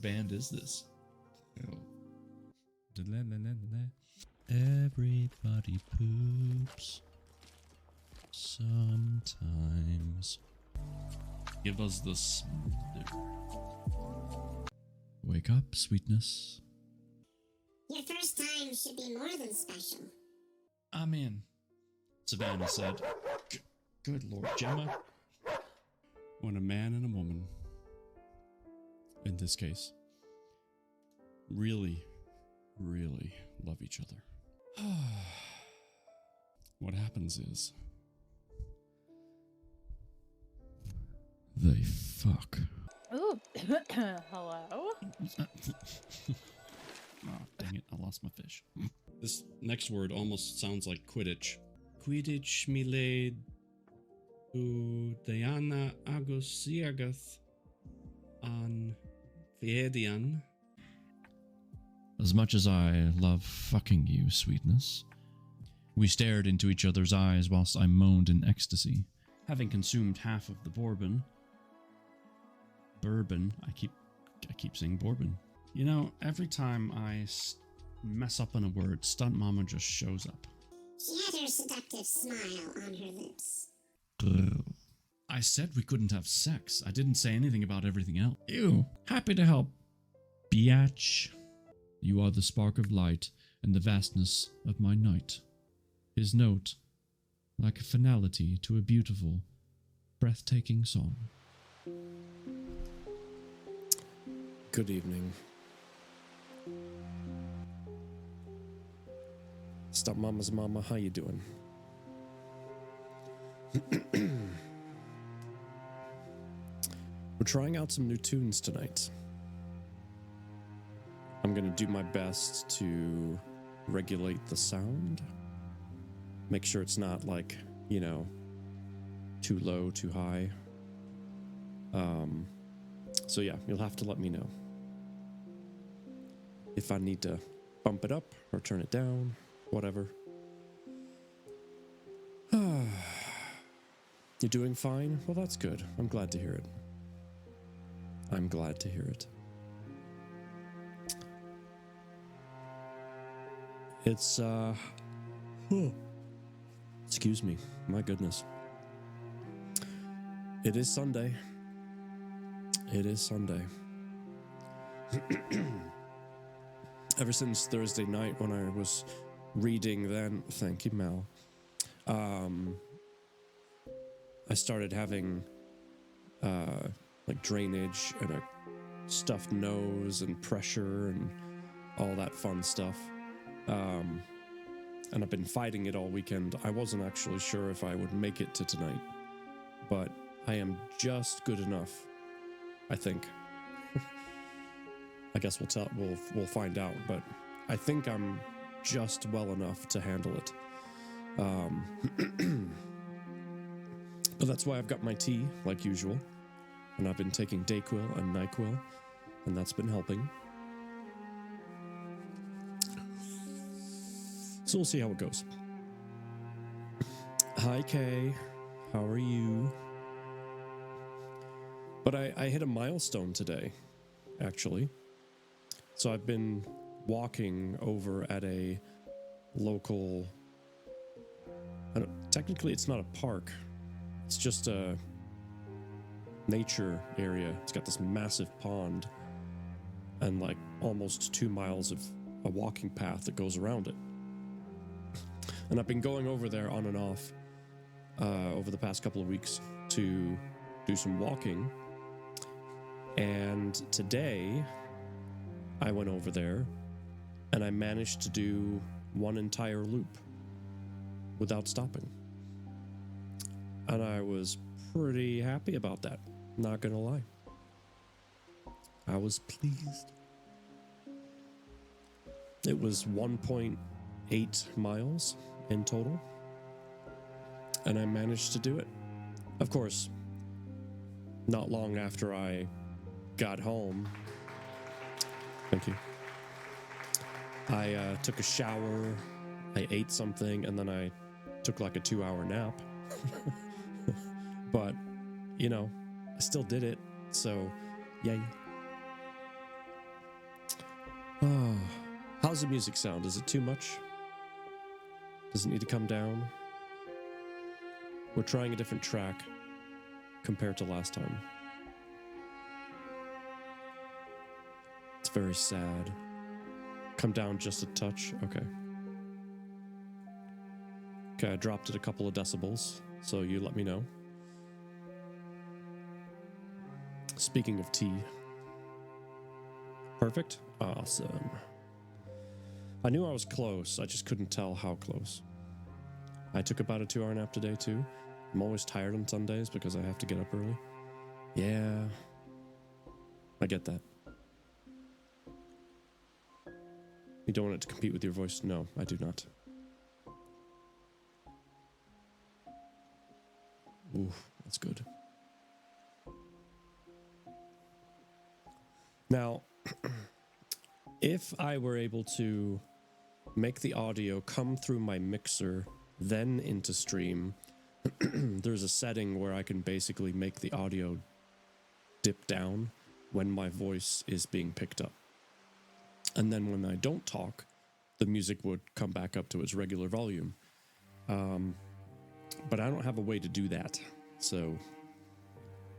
band is this? Everybody poops sometimes. Give us this. Wake up, sweetness. Your first time should be more than special. I'm in, Savannah said. Good Lord, Gemma. When a man and a woman, in this case, really, really love each other, what happens is they fuck. Ooh, hello? Oh, dang it, I lost my fish. This next word almost sounds like Quidditch. Quidditch milade Diana Agosiagath an Fiedian. As much as I love fucking you, sweetness, we stared into each other's eyes whilst I moaned in ecstasy. Having consumed half of the bourbon, I keep saying bourbon. You know, every time I mess up on a word, Stunt Mama just shows up. She had her seductive smile on her lips. I said we couldn't have sex. I didn't say anything about everything else. Ew. Happy to help. Biatch. You are the spark of light in the vastness of my night. His note, like a finality to a beautiful, breathtaking song. Good evening. Stop Mama's mama, how you doing? We're trying out some new tunes tonight. I'm gonna do my best to regulate the sound. Make sure it's not like, you know, too low, too high. So yeah, you'll have to let me know if I need to bump it up or turn it down, whatever. You're doing fine? Well, that's good. I'm glad to hear it. I'm glad to hear it. It's, excuse me. My goodness. It is Sunday. It is Sunday. Ever since Thursday night when I was reading then, thank you, Mel, I started having, like drainage and a stuffed nose and pressure and all that fun stuff. And I've been fighting it all weekend. I wasn't actually sure if I would make it to tonight, but I am just good enough, I think. I guess we'll find out, but I think I'm just well enough to handle it. But that's why I've got my tea, like usual, and I've been taking Dayquil and NyQuil, and that's been helping. So we'll see how it goes. Hi, Kay. How are you? But I hit a milestone today, actually. So I've been walking over at a local... technically, it's not a park. It's just a nature area. It's got this massive pond and like almost 2 miles of a walking path that goes around it. And I've been going over there on and off over the past couple of weeks to do some walking. And today I went over there and I managed to do one entire loop without stopping. And I was pretty happy about that, not gonna lie. I was pleased. It was 1.8 miles in total, and I managed to do it. Of course, not long after I got home, thank you, I took a shower, I ate something, and then I took like a 2-hour nap. But, you know, I still did it, so yay. Oh, how's the music sound? Is it too much? Does it need to come down? We're trying a different track compared to last time. It's very sad. Come down just a touch. Okay. Okay, I dropped it a couple of decibels, so you let me know. Speaking of tea. Perfect? Awesome. I knew I was close, I just couldn't tell how close. I took about a 2-hour nap today too. I'm always tired on Sundays because I have to get up early. Yeah, I get that. You don't want it to compete with your voice? No, I do not. Ooh, that's good. Now, if I were able to make the audio come through my mixer, then into stream, there's a setting where I can basically make the audio dip down when my voice is being picked up. And then when I don't talk, the music would come back up to its regular volume. But I don't have a way to do that, so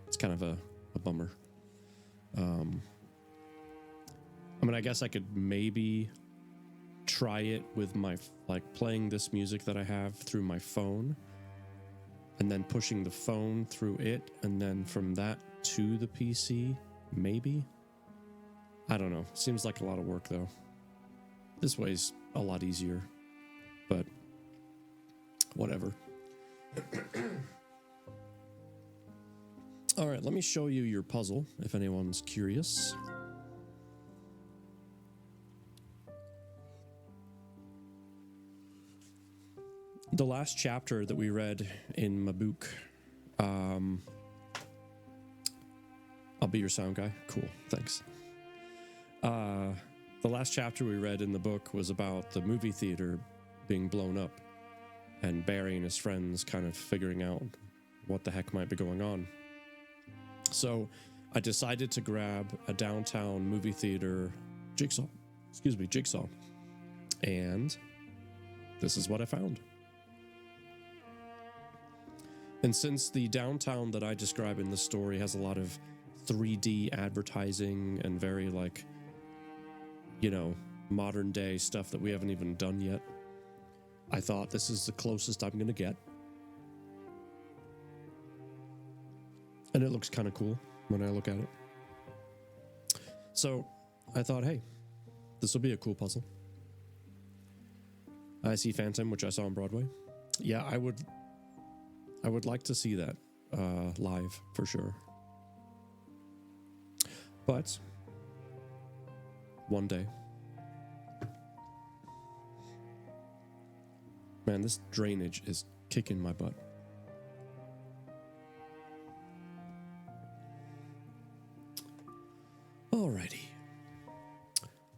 it's kind of a bummer. I mean, I guess I could maybe try it with my, like, playing this music that I have through my phone, and then pushing the phone through it, and then from that to the PC, maybe? I don't know. Seems like a lot of work, though. This way's a lot easier, but whatever. All right, let me show you your puzzle, if anyone's curious. The last chapter that we read in my book, I'll be your sound guy. Cool, thanks. The last chapter we read in the book was about the movie theater being blown up and Barry and his friends kind of figuring out what the heck might be going on. So I decided to grab a downtown movie theater jigsaw. And this is what I found. And since the downtown that I describe in the story has a lot of 3D advertising and very, like, you know, modern day stuff that we haven't even done yet, I thought this is the closest I'm going to get. And it looks kind of cool when I look at it. So I thought, hey, this will be a cool puzzle. I see Phantom, which I saw on Broadway. Yeah, I would like to see that live for sure. But one day. Man, this drainage is kicking my butt. Alrighty.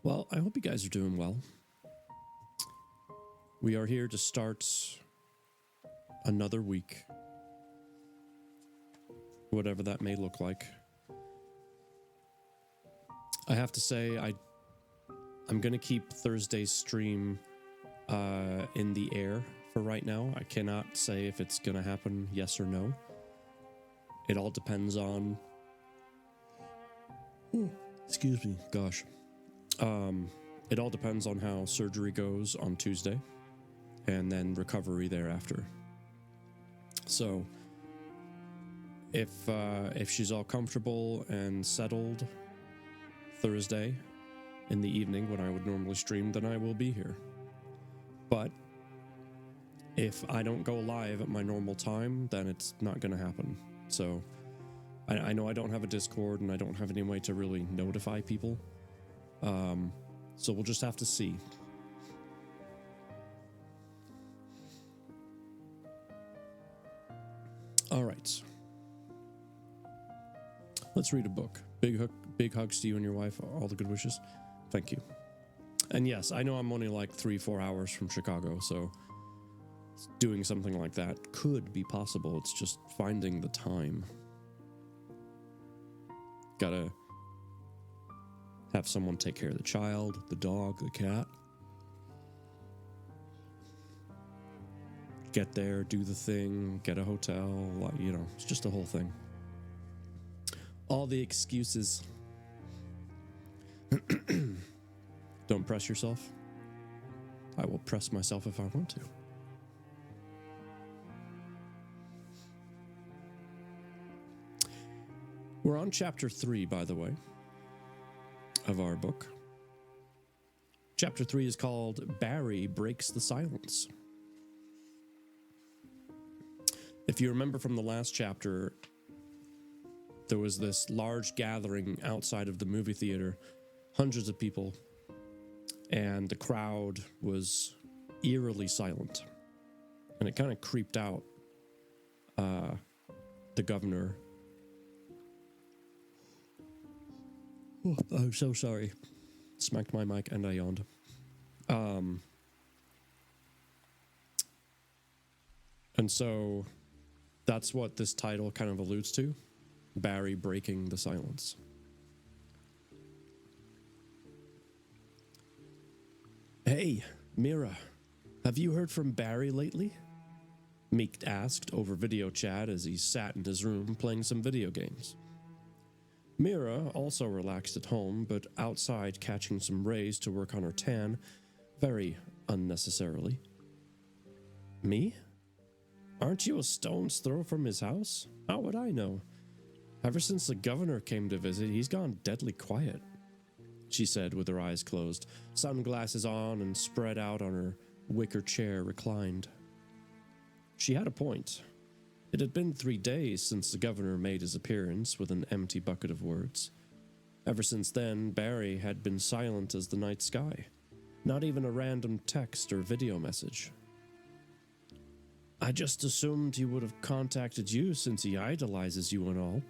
Well, I hope you guys are doing well. We are here to start another week. Whatever that may look like. I have to say, I'm going to keep Thursday's stream in the air for right now. I cannot say if it's going to happen, yes or no. It all depends on... excuse me, gosh. It all depends on how surgery goes on Tuesday, and then recovery thereafter. So, if she's all comfortable and settled Thursday in the evening when I would normally stream, then I will be here. But if I don't go live at my normal time, then it's not going to happen. So I know I don't have a Discord and I don't have any way to really notify people. So we'll just have to see. All right. Let's read a book. Big hugs to you and your wife. All the good wishes. Thank you. And yes, I know I'm only like 3-4 hours from Chicago, so doing something like that could be possible. It's just finding the time. Gotta have someone take care of the child, the dog, the cat. Get there, do the thing, get a hotel, you know, it's just a whole thing. All the excuses. Don't press yourself. I will press myself if I want to. We're on chapter 3, by the way, of our book. Chapter 3 is called Barry Breaks the Silence. If you remember from the last chapter, there was this large gathering outside of the movie theater, hundreds of people, and the crowd was eerily silent. And it kind of creeped out the governor. Oh, I'm so sorry. Smacked my mic and I yawned. And so that's what this title kind of alludes to. Barry breaking the silence. Hey, Mira, have you heard from Barry lately? Meek asked over video chat as he sat in his room playing some video games. Mira also relaxed at home, but outside catching some rays to work on her tan, very unnecessarily. Me? Aren't you a stone's throw from his house? How would I know? Ever since the governor came to visit, he's gone deadly quiet, she said with her eyes closed, sunglasses on and spread out on her wicker chair reclined. She had a point. It had been 3 days since the governor made his appearance with an empty bucket of words. Ever since then, Barry had been silent as the night sky. Not even a random text or video message. I just assumed he would have contacted you since he idolizes you and all,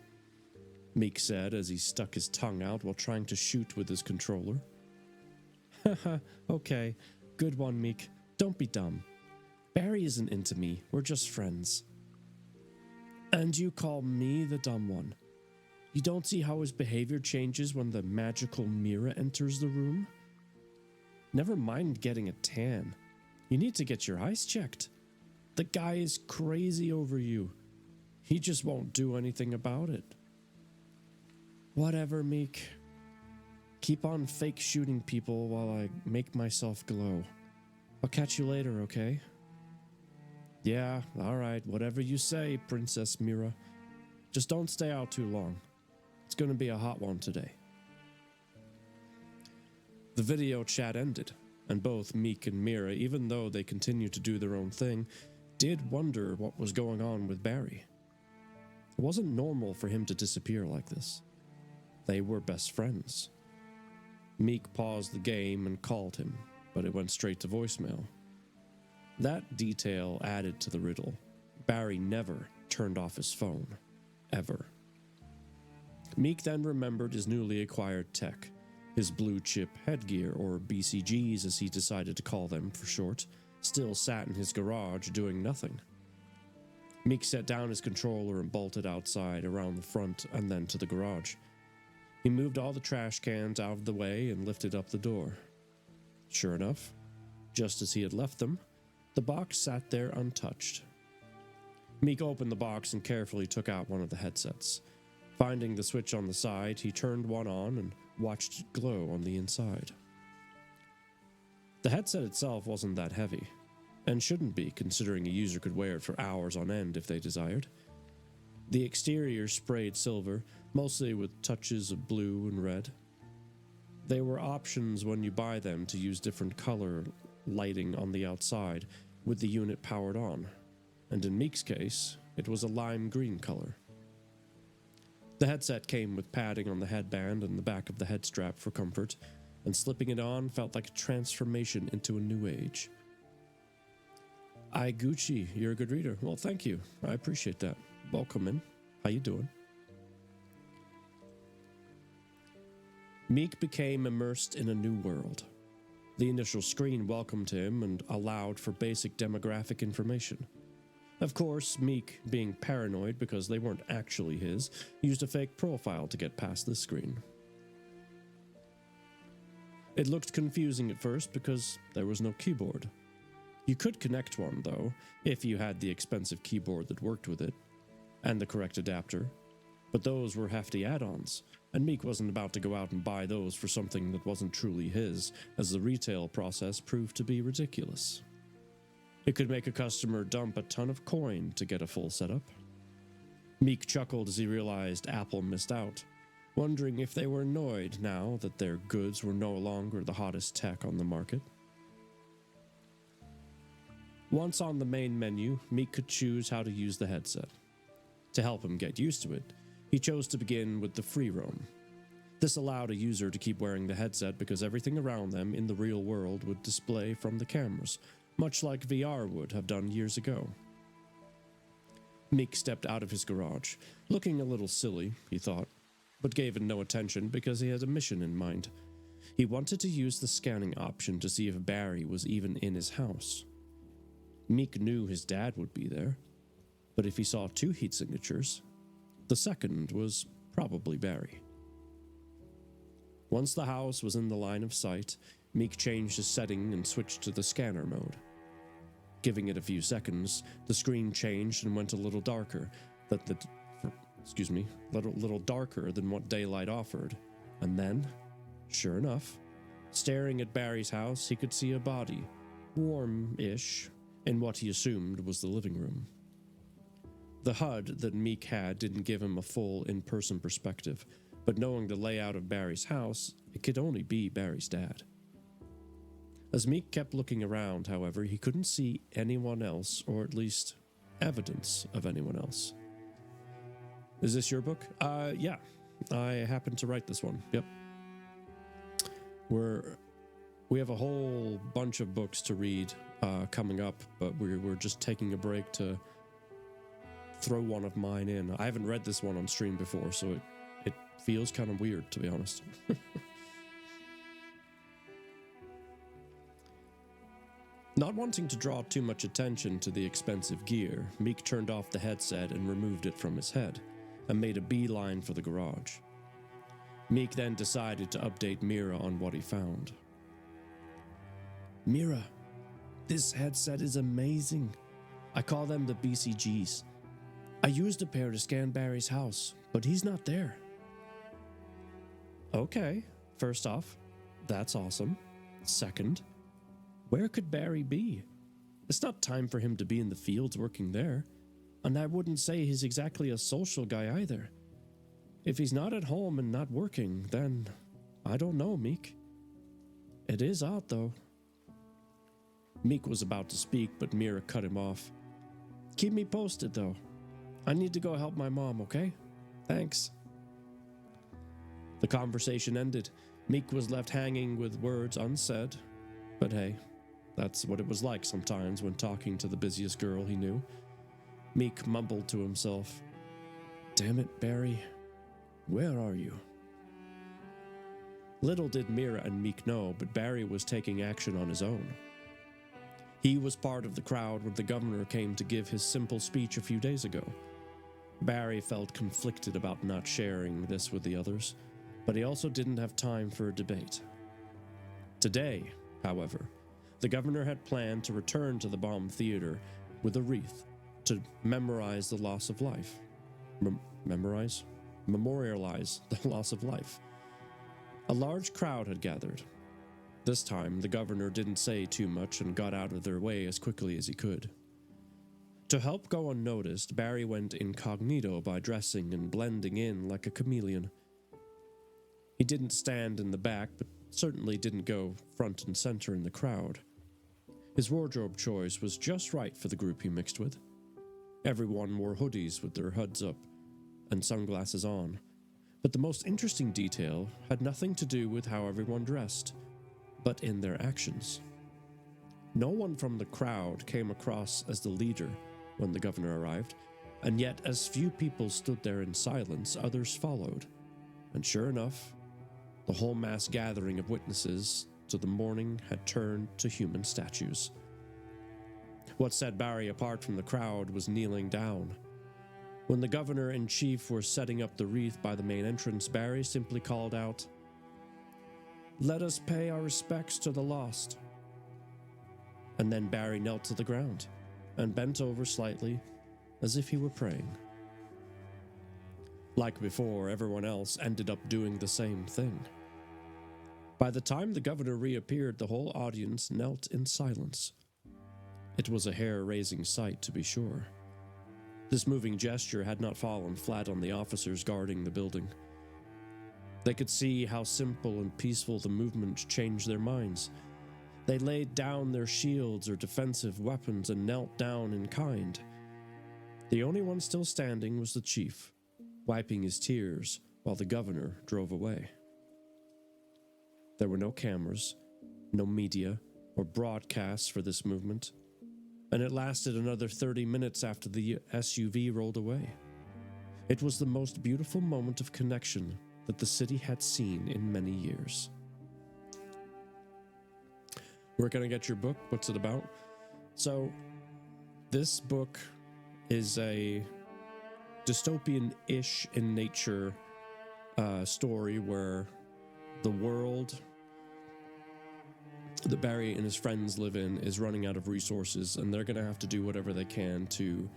Meek said as he stuck his tongue out while trying to shoot with his controller. Haha, okay. Good one, Meek. Don't be dumb. Barry isn't into me. We're just friends. And you call me the dumb one? You don't see how his behavior changes when the magical Mira enters the room? Never mind getting a tan. You need to get your eyes checked. The guy is crazy over you. He just won't do anything about it. Whatever, Meek. Keep on fake shooting people while I make myself glow. I'll catch you later, okay? Yeah, alright, whatever you say, Princess Mira. Just don't stay out too long. It's gonna be a hot one today. The video chat ended, and both Meek and Mira, even though they continued to do their own thing, did wonder what was going on with Barry. It wasn't normal for him to disappear like this. They were best friends. Meek paused the game and called him, but it went straight to voicemail. That detail added to the riddle. Barry never turned off his phone. Ever. Meek then remembered his newly acquired tech, his blue chip headgear, or BCGs as he decided to call them for short, still sat in his garage doing nothing. Meek set down his controller and bolted outside, around the front, and then to the garage. He moved all the trash cans out of the way and lifted up the door. Sure enough, just as he had left them, the box sat there untouched. Meek opened the box and carefully took out one of the headsets. Finding the switch on the side, he turned one on and watched it glow on the inside. The headset itself wasn't that heavy, and shouldn't be, considering a user could wear it for hours on end if they desired. The exterior sprayed silver, mostly with touches of blue and red. There were options when you buy them to use different color lighting on the outside with the unit powered on, and in Meek's case, it was a lime green color. The headset came with padding on the headband and the back of the head strap for comfort, and slipping it on felt like a transformation into a new age. Gucci, you're a good reader. Well, thank you. I appreciate that. Welcome in. How you doing? Meek became immersed in a new world. The initial screen welcomed him and allowed for basic demographic information. Of course, Meek, being paranoid because they weren't actually his, used a fake profile to get past this screen. It looked confusing at first because there was no keyboard. You could connect one, though, if you had the expensive keyboard that worked with it, and the correct adapter, but those were hefty add-ons, and Meek wasn't about to go out and buy those for something that wasn't truly his, as the retail process proved to be ridiculous. It could make a customer dump a ton of coin to get a full setup. Meek chuckled as he realized Apple missed out, wondering if they were annoyed now that their goods were no longer the hottest tech on the market. Once on the main menu, Meek could choose how to use the headset. To help him get used to it, he chose to begin with the free roam. This allowed a user to keep wearing the headset because everything around them in the real world would display from the cameras, much like VR would have done years ago. Meek stepped out of his garage, looking a little silly, he thought, but gave it no attention because he had a mission in mind. He wanted to use the scanning option to see if Barry was even in his house. Meek knew his dad would be there, but if he saw 2 heat signatures, the second was probably Barry. Once the house was in the line of sight, Meek changed his setting and switched to the scanner mode. Giving it a few seconds, the screen changed and went a little darker, little darker than what daylight offered. And then, sure enough, staring at Barry's house, he could see a body, warm-ish, in what he assumed was the living room. The HUD that Meek had didn't give him a full in-person perspective, but knowing the layout of Barry's house, it could only be Barry's dad. As Meek kept looking around, however, he couldn't see anyone else, or at least evidence of anyone else. Is this your book? Yeah. I happened to write this one. Yep. We have a whole bunch of books to read coming up, but we're just taking a break to throw one of mine in. I haven't read this one on stream before, so it feels kind of weird, to be honest. Not wanting to draw too much attention to the expensive gear, Meek turned off the headset and removed it from his head, and made a beeline for the garage. Meek then decided to update Mira on what he found. Mira, this headset is amazing. I call them the BCGs. I used a pair to scan Barry's house, but he's not there. Okay, first off, that's awesome. Second, where could Barry be? It's not time for him to be in the fields working there, and I wouldn't say he's exactly a social guy either. If he's not at home and not working, then I don't know, Meek. It is odd, though. Meek was about to speak, but Mira cut him off. Keep me posted, though. I need to go help my mom, okay? Thanks. The conversation ended. Meek was left hanging with words unsaid, but hey, that's what it was like sometimes when talking to the busiest girl he knew. Meek mumbled to himself, Damn it, Barry. Where are you? Little did Mira and Meek know, but Barry was taking action on his own. He was part of the crowd when the governor came to give his simple speech a few days ago. Barry felt conflicted about not sharing this with the others, but he also didn't have time for a debate. Today, however, the governor had planned to return to the bomb theater with a wreath to memorialize the loss of life. Memorialize the loss of life. A large crowd had gathered. This time, the governor didn't say too much and got out of their way as quickly as he could. To help go unnoticed, Barry went incognito by dressing and blending in like a chameleon. He didn't stand in the back, but certainly didn't go front and center in the crowd. His wardrobe choice was just right for the group he mixed with. Everyone wore hoodies with their hoods up and sunglasses on, but the most interesting detail had nothing to do with how everyone dressed, but in their actions. No one from the crowd came across as the leader when the governor arrived, and yet as few people stood there in silence, others followed. And sure enough, the whole mass gathering of witnesses to the morning had turned to human statues. What set Barry apart from the crowd was kneeling down. When the governor-in-chief were setting up the wreath by the main entrance, Barry simply called out, Let us pay our respects to the lost. And then Barry knelt to the ground and bent over slightly as if he were praying. Like before, everyone else ended up doing the same thing. By the time the governor reappeared, the whole audience knelt in silence. It was a hair-raising sight, to be sure. This moving gesture had not fallen flat on the officers guarding the building. They could see how simple and peaceful the movement changed their minds. They laid down their shields or defensive weapons and knelt down in kind. The only one still standing was the chief, wiping his tears while the governor drove away. There were no cameras, no media, or broadcasts for this movement, and it lasted another 30 minutes after the SUV rolled away. It was the most beautiful moment of connection that the city had seen in many years. Where can I get your book? What's it about? So, this book is a dystopian-ish in nature story where the world that Barry and his friends live in is running out of resources, and they're going to have to do whatever they can to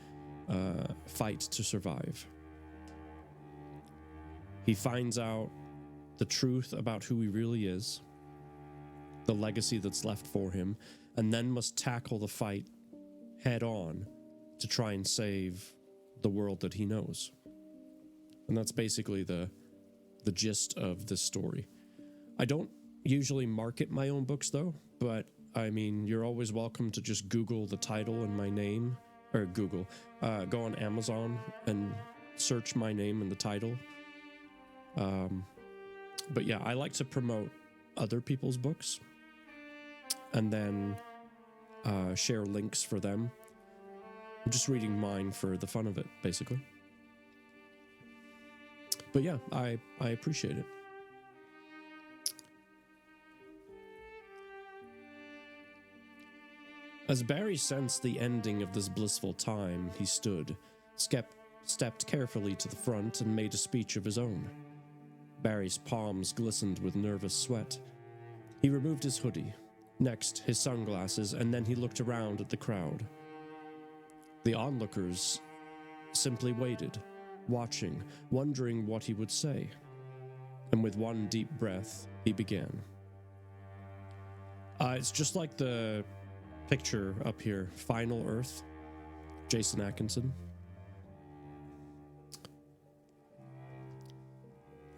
fight to survive. He finds out the truth about who he really is, the legacy that's left for him, and then must tackle the fight head on to try and save the world that he knows. And that's basically the gist of this story. I don't usually market my own books though, but I mean, you're always welcome to just Google the title and my name, or go on Amazon and search my name and the title. But yeah, I like to promote other people's books and then share links for them. I'm just reading mine for the fun of it, basically. But yeah, I appreciate it. As Barry sensed the ending of this blissful time, he stood, stepped carefully to the front, and made a speech of his own. Barry's palms glistened with nervous sweat. He removed his hoodie, next his sunglasses, and then he looked around at the crowd. The onlookers simply waited, watching, wondering what he would say. And with one deep breath, he began. It's just like the picture up here, Final Earth, Jason Atkinson.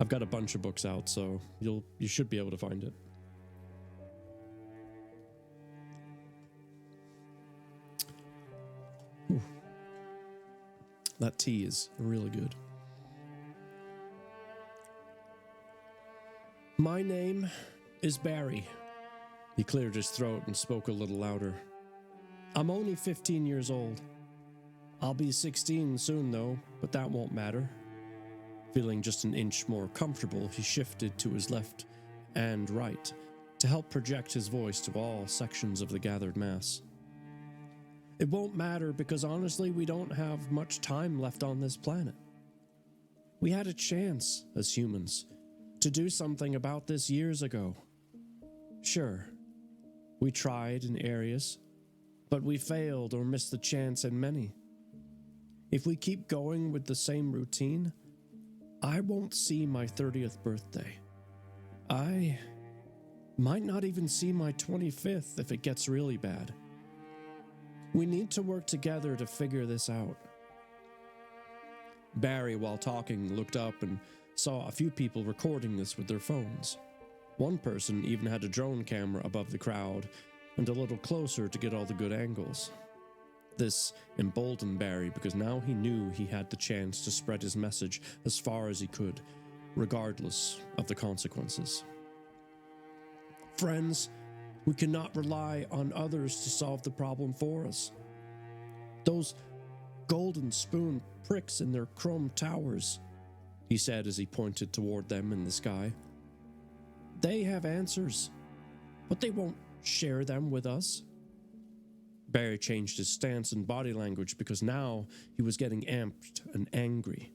I've got a bunch of books out, so you should be able to find it. Whew. That tea is really good. My name is Barry. He cleared his throat and spoke a little louder. I'm only 15 years old. I'll be 16 soon though, but that won't matter. Feeling just an inch more comfortable, he shifted to his left and right to help project his voice to all sections of the gathered mass. It won't matter because honestly, we don't have much time left on this planet. We had a chance as humans to do something about this years ago. Sure, we tried in areas, but we failed or missed the chance in many. If we keep going with the same routine, I won't see my 30th birthday. I might not even see my 25th if it gets really bad. We need to work together to figure this out. Barry, while talking, looked up and saw a few people recording this with their phones. One person even had a drone camera above the crowd and a little closer to get all the good angles. This emboldened Barry because now he knew he had the chance to spread his message as far as he could, regardless of the consequences. Friends, we cannot rely on others to solve the problem for us. Those golden spoon pricks in their chrome towers, he said as he pointed toward them in the sky. They have answers, but they won't share them with us. Barry changed his stance and body language because now he was getting amped and angry.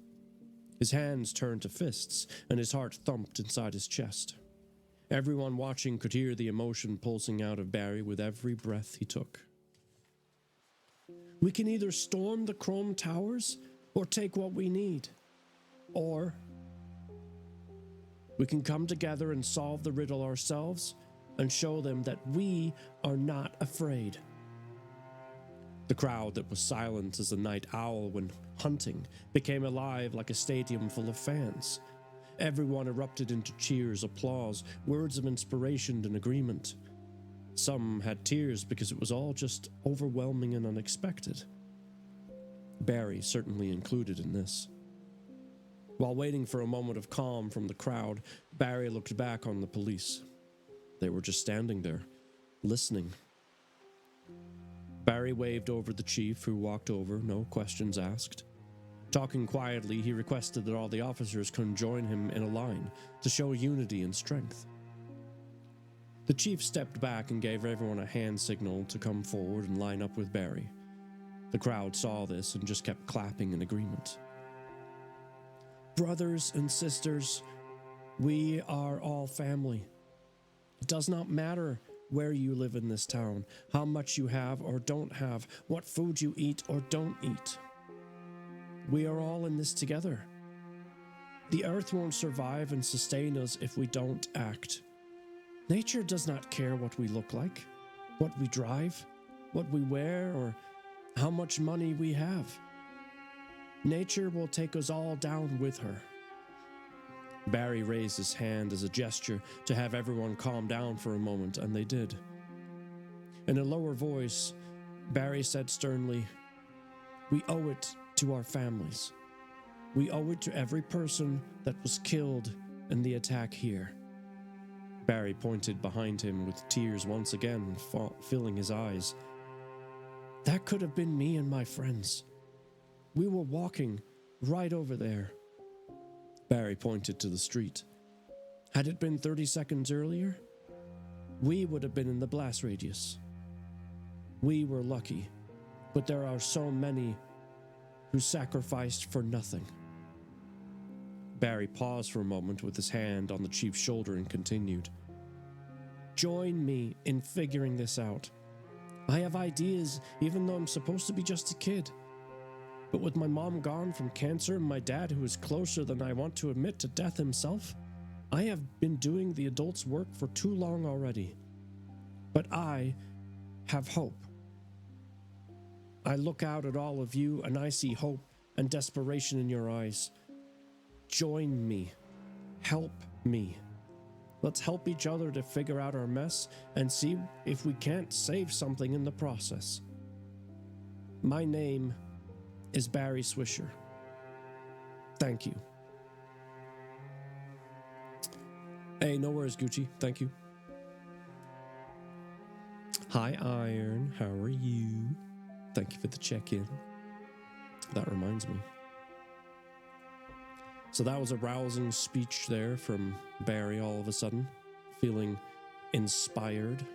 His hands turned to fists and his heart thumped inside his chest. Everyone watching could hear the emotion pulsing out of Barry with every breath he took. We can either storm the Chrome Towers or take what we need. Or we can come together and solve the riddle ourselves and show them that we are not afraid. The crowd that was silent as a night owl when hunting became alive like a stadium full of fans. Everyone erupted into cheers, applause, words of inspiration and agreement. Some had tears because it was all just overwhelming and unexpected. Barry certainly included in this. While waiting for a moment of calm from the crowd, Barry looked back on the police. They were just standing there, listening. Barry waved over the chief, who walked over, no questions asked. Talking quietly, he requested that all the officers conjoin him in a line to show unity and strength. The chief stepped back and gave everyone a hand signal to come forward and line up with Barry. The crowd saw this and just kept clapping in agreement. Brothers and sisters, we are all family. It does not matter where you live in this town, how much you have or don't have, what food you eat or don't eat. We are all in this together. The earth won't survive and sustain us if we don't act. Nature does not care what we look like, what we drive, what we wear, or how much money we have. Nature will take us all down with her. Barry raised his hand as a gesture to have everyone calm down for a moment, and they did. In a lower voice, Barry said sternly, "We owe it to our families. We owe it to every person that was killed in the attack here." Barry pointed behind him with tears once again filling his eyes. "That could have been me and my friends. We were walking right over there." Barry pointed to the street. "Had it been 30 seconds earlier, we would have been in the blast radius. We were lucky, but there are so many who sacrificed for nothing." Barry paused for a moment with his hand on the chief's shoulder and continued. "Join me in figuring this out. I have ideas even though I'm supposed to be just a kid. But with my mom gone from cancer and my dad, who is closer than I want to admit to death himself, I have been doing the adult's work for too long already. But I have hope. I look out at all of you and I see hope and desperation in your eyes. Join me. Help me. Let's help each other to figure out our mess and see if we can't save something in the process. My name is Barry Swisher. Thank you." Hey, no worries, Gucci. Thank you. Hi, Iron. How are you? Thank you for the check-in. That reminds me. So that was a rousing speech there from Barry all of a sudden, feeling inspired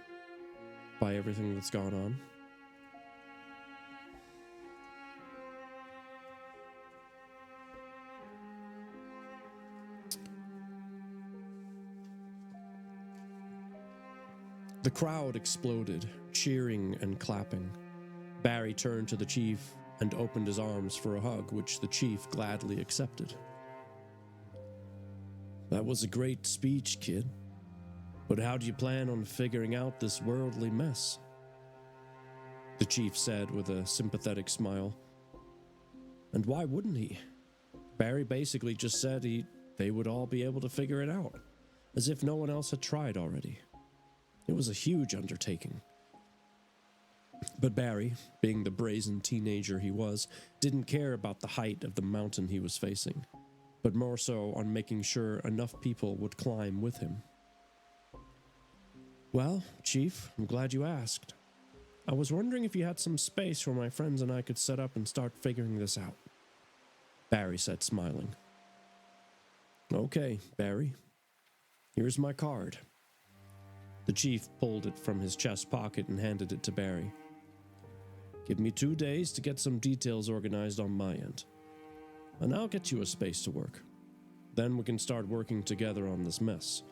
by everything that's gone on. The crowd exploded, cheering and clapping. Barry turned to the chief and opened his arms for a hug, which the chief gladly accepted. "That was a great speech, kid. But how do you plan on figuring out this worldly mess?" The chief said with a sympathetic smile. And why wouldn't he? Barry basically just said they would all be able to figure it out, as if no one else had tried already. It was a huge undertaking. But Barry, being the brazen teenager he was, didn't care about the height of the mountain he was facing, but more so on making sure enough people would climb with him. "Well, Chief, I'm glad you asked. I was wondering if you had some space where my friends and I could set up and start figuring this out," Barry said, smiling. "Okay, Barry. Here's my card." The chief pulled it from his chest pocket and handed it to Barry. "Give me 2 days to get some details organized on my end, and I'll get you a space to work. Then we can start working together on this mess.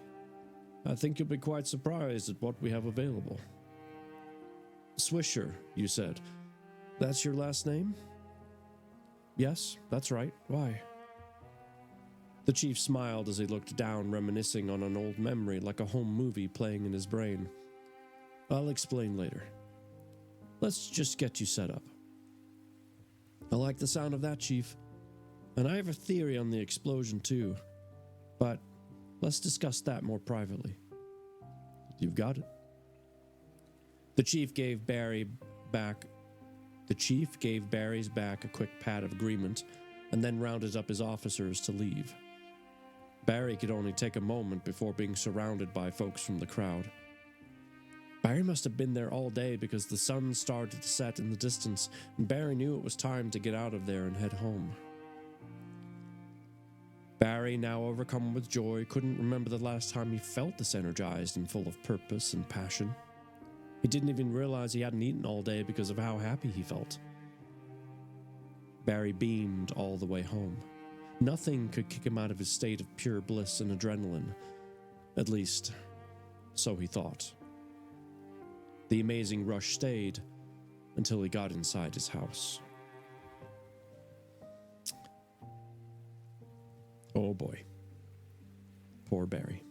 I think you'll be quite surprised at what we have available. Swisher, you said. That's your last name? Yes, that's right. Why? The chief smiled as he looked down, reminiscing on an old memory like a home movie playing in his brain. I'll explain later. Let's just get you set up. I like the sound of that, Chief. And I have a theory on the explosion, too. But let's discuss that more privately. You've got it. The chief gave Barry's back a quick pat of agreement and then rounded up his officers to leave. Barry could only take a moment before being surrounded by folks from the crowd. Barry must have been there all day because the sun started to set in the distance, and Barry knew it was time to get out of there and head home. Barry, now overcome with joy, couldn't remember the last time he felt this energized and full of purpose and passion. He didn't even realize he hadn't eaten all day because of how happy he felt. Barry beamed all the way home. Nothing could kick him out of his state of pure bliss and adrenaline. At least, so he thought. The amazing rush stayed until he got inside his house. Oh boy. Poor Barry.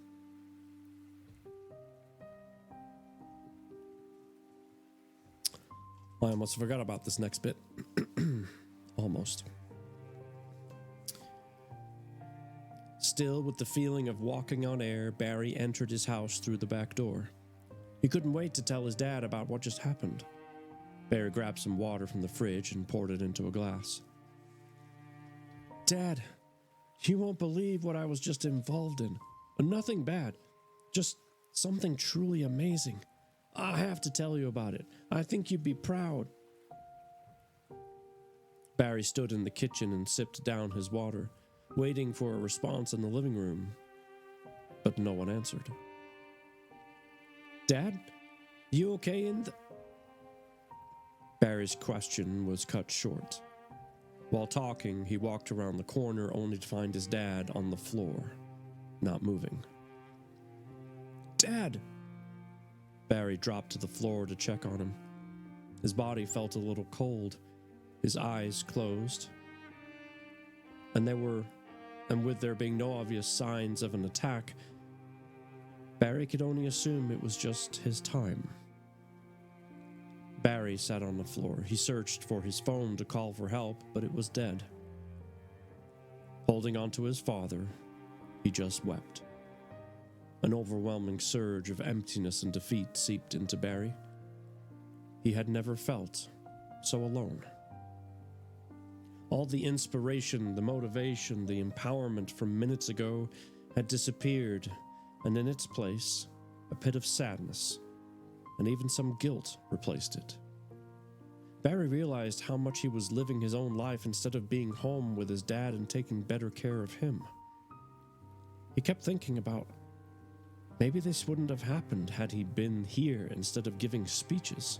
I almost forgot about this next bit. Almost. Still with the feeling of walking on air, Barry entered his house through the back door. He couldn't wait to tell his dad about what just happened. Barry grabbed some water from the fridge and poured it into a glass. Dad, you won't believe what I was just involved in. Nothing bad. Just something truly amazing. I have to tell you about it. I think you'd be proud. Barry stood in the kitchen and sipped down his water, waiting for a response in the living room, but no one answered. Dad, you okay in the... Barry's question was cut short. While talking, he walked around the corner only to find his dad on the floor, not moving. Dad! Barry dropped to the floor to check on him. His body felt a little cold, his eyes closed, and with there being no obvious signs of an attack, Barry could only assume it was just his time. Barry sat on the floor. He searched for his phone to call for help, but it was dead. Holding on to his father, he just wept. An overwhelming surge of emptiness and defeat seeped into Barry. He had never felt so alone. All the inspiration, the motivation, the empowerment from minutes ago had disappeared, and in its place, a pit of sadness and even some guilt replaced it. Barry realized how much he was living his own life instead of being home with his dad and taking better care of him. He kept thinking about, maybe this wouldn't have happened had he been here instead of giving speeches.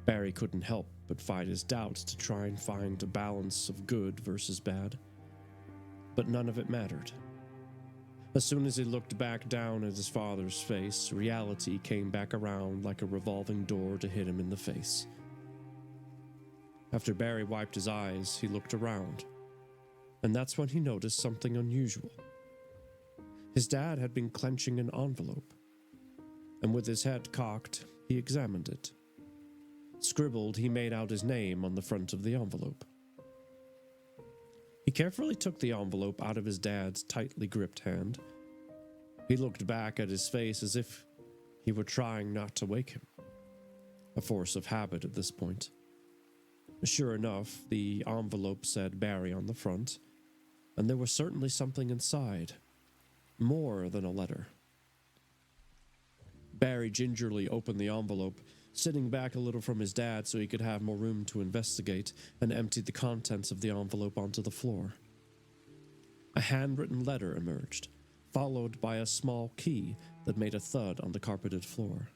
Barry couldn't help but fight his doubts to try and find a balance of good versus bad. But none of it mattered. As soon as he looked back down at his father's face, reality came back around like a revolving door to hit him in the face. After Barry wiped his eyes, he looked around, and that's when he noticed something unusual. His dad had been clenching an envelope, and with his head cocked, he examined it. Scribbled, he made out his name on the front of the envelope. He carefully took the envelope out of his dad's tightly gripped hand. He looked back at his face as if he were trying not to wake him, a force of habit at this point. Sure enough, the envelope said Barry on the front, and there was certainly something inside, more than a letter. Barry gingerly opened the envelope, sitting back a little from his dad so he could have more room to investigate, and emptied the contents of the envelope onto the floor. A handwritten letter emerged, followed by a small key that made a thud on the carpeted floor.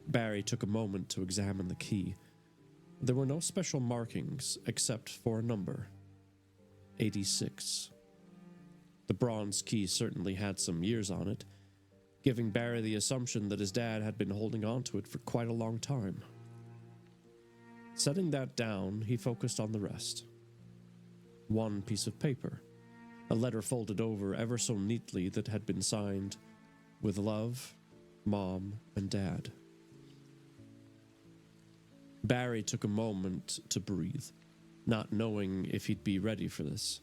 Barry took a moment to examine the key. There were no special markings except for a number, 86. The The bronze key certainly had some years on it, giving Barry the assumption that his dad had been holding on to it for quite a long time. Setting that down, he focused on the rest. One piece of paper, a letter folded over ever so neatly that had been signed, "With love, Mom and Dad." Barry took a moment to breathe, not knowing if he'd be ready for this.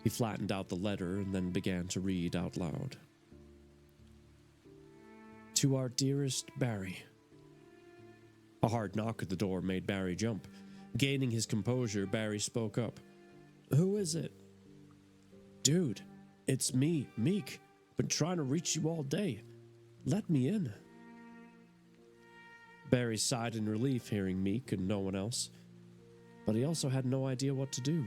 He flattened out the letter and then began to read out loud. "To our dearest Barry." A hard knock at the door made Barry jump. Gaining his composure, Barry spoke up. "Who is it?" "Dude, it's me, Meek. Been trying to reach you all day. Let me in." Barry sighed in relief hearing Meek and no one else, but he also had no idea what to do.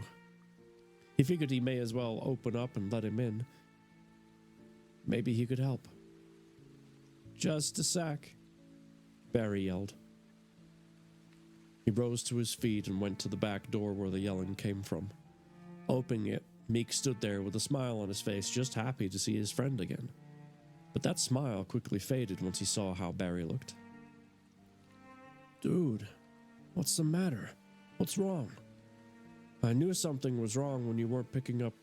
He figured he may as well open up and let him in. Maybe he could help. "Just a sec," Barry yelled. He rose to his feet and went to the back door where the yelling came from. Opening it, Meek stood there with a smile on his face, just happy to see his friend again. But that smile quickly faded once he saw how Barry looked. "Dude, what's the matter? What's wrong?" "I knew something was wrong when you weren't picking up.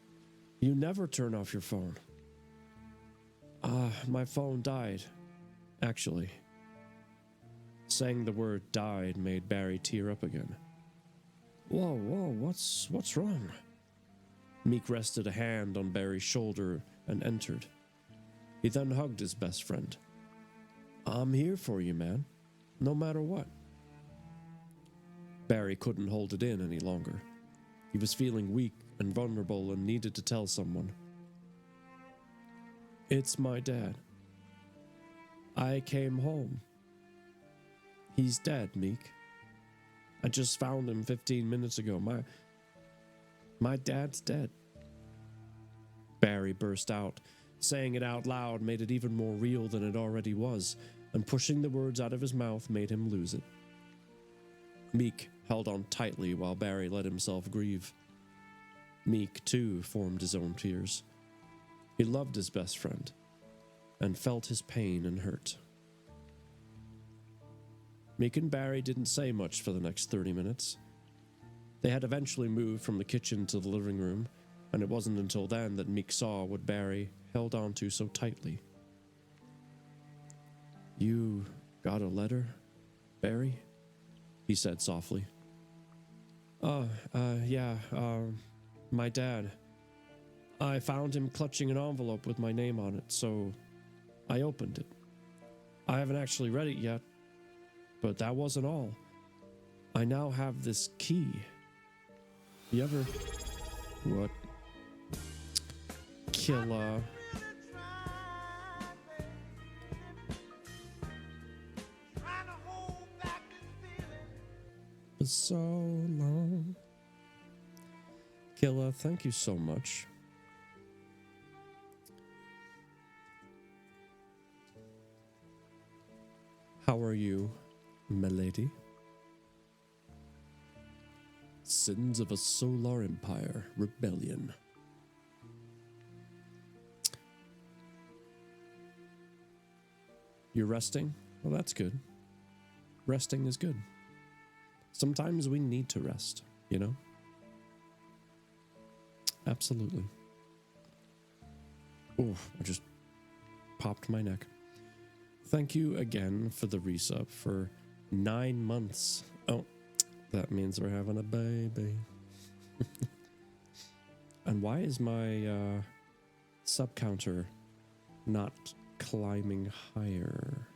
You never turn off your phone." My phone died, actually." Saying the word "died" made Barry tear up again. Whoa, what's wrong?" Meek rested a hand on Barry's shoulder and entered. He then hugged his best friend. "I'm here for you, man, no matter what." Barry couldn't hold it in any longer. He was feeling weak and vulnerable and needed to tell someone. "It's my dad. I came home. He's dead, Meek. I just found him 15 minutes ago. My dad's dead." Barry burst out. Saying it out loud made it even more real than it already was, and pushing the words out of his mouth made him lose it. Meek held on tightly while Barry let himself grieve. Meek, too, formed his own tears. He loved his best friend, and felt his pain and hurt. Meek and Barry didn't say much for the next 30 minutes. They had eventually moved from the kitchen to the living room, and it wasn't until then that Meek saw what Barry held on to so tightly. "You got a letter, Barry?" he said softly. Yeah, my dad. I found him clutching an envelope with my name on it, so I opened it. I haven't actually read it yet, but that wasn't all. I now have this key. You ever... What? Killer. For so long. Killa, thank you so much. How are you, milady? Sins of a Solar Empire Rebellion. You're resting? Well, that's good. Resting is good. Sometimes we need to rest, you know? Absolutely. Oh, I just popped my neck. Thank you again for the resub for 9 months. Oh, that means we're having a baby. And why is my sub counter not climbing higher?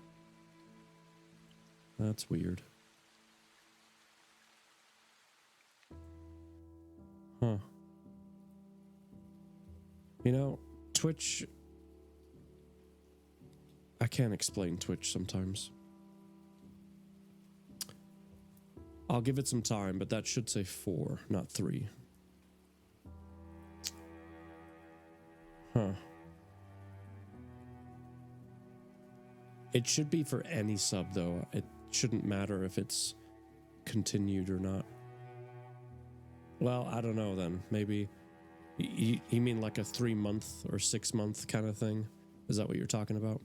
That's weird. Huh. You know, Twitch... I can't explain Twitch sometimes. I'll give it some time, but that should say 4, not 3. Huh. It should be for any sub, though. It shouldn't matter if it's continued or not. Well, I don't know then. Maybe You mean like a 3-month or 6-month kind of thing? Is that what you're talking about?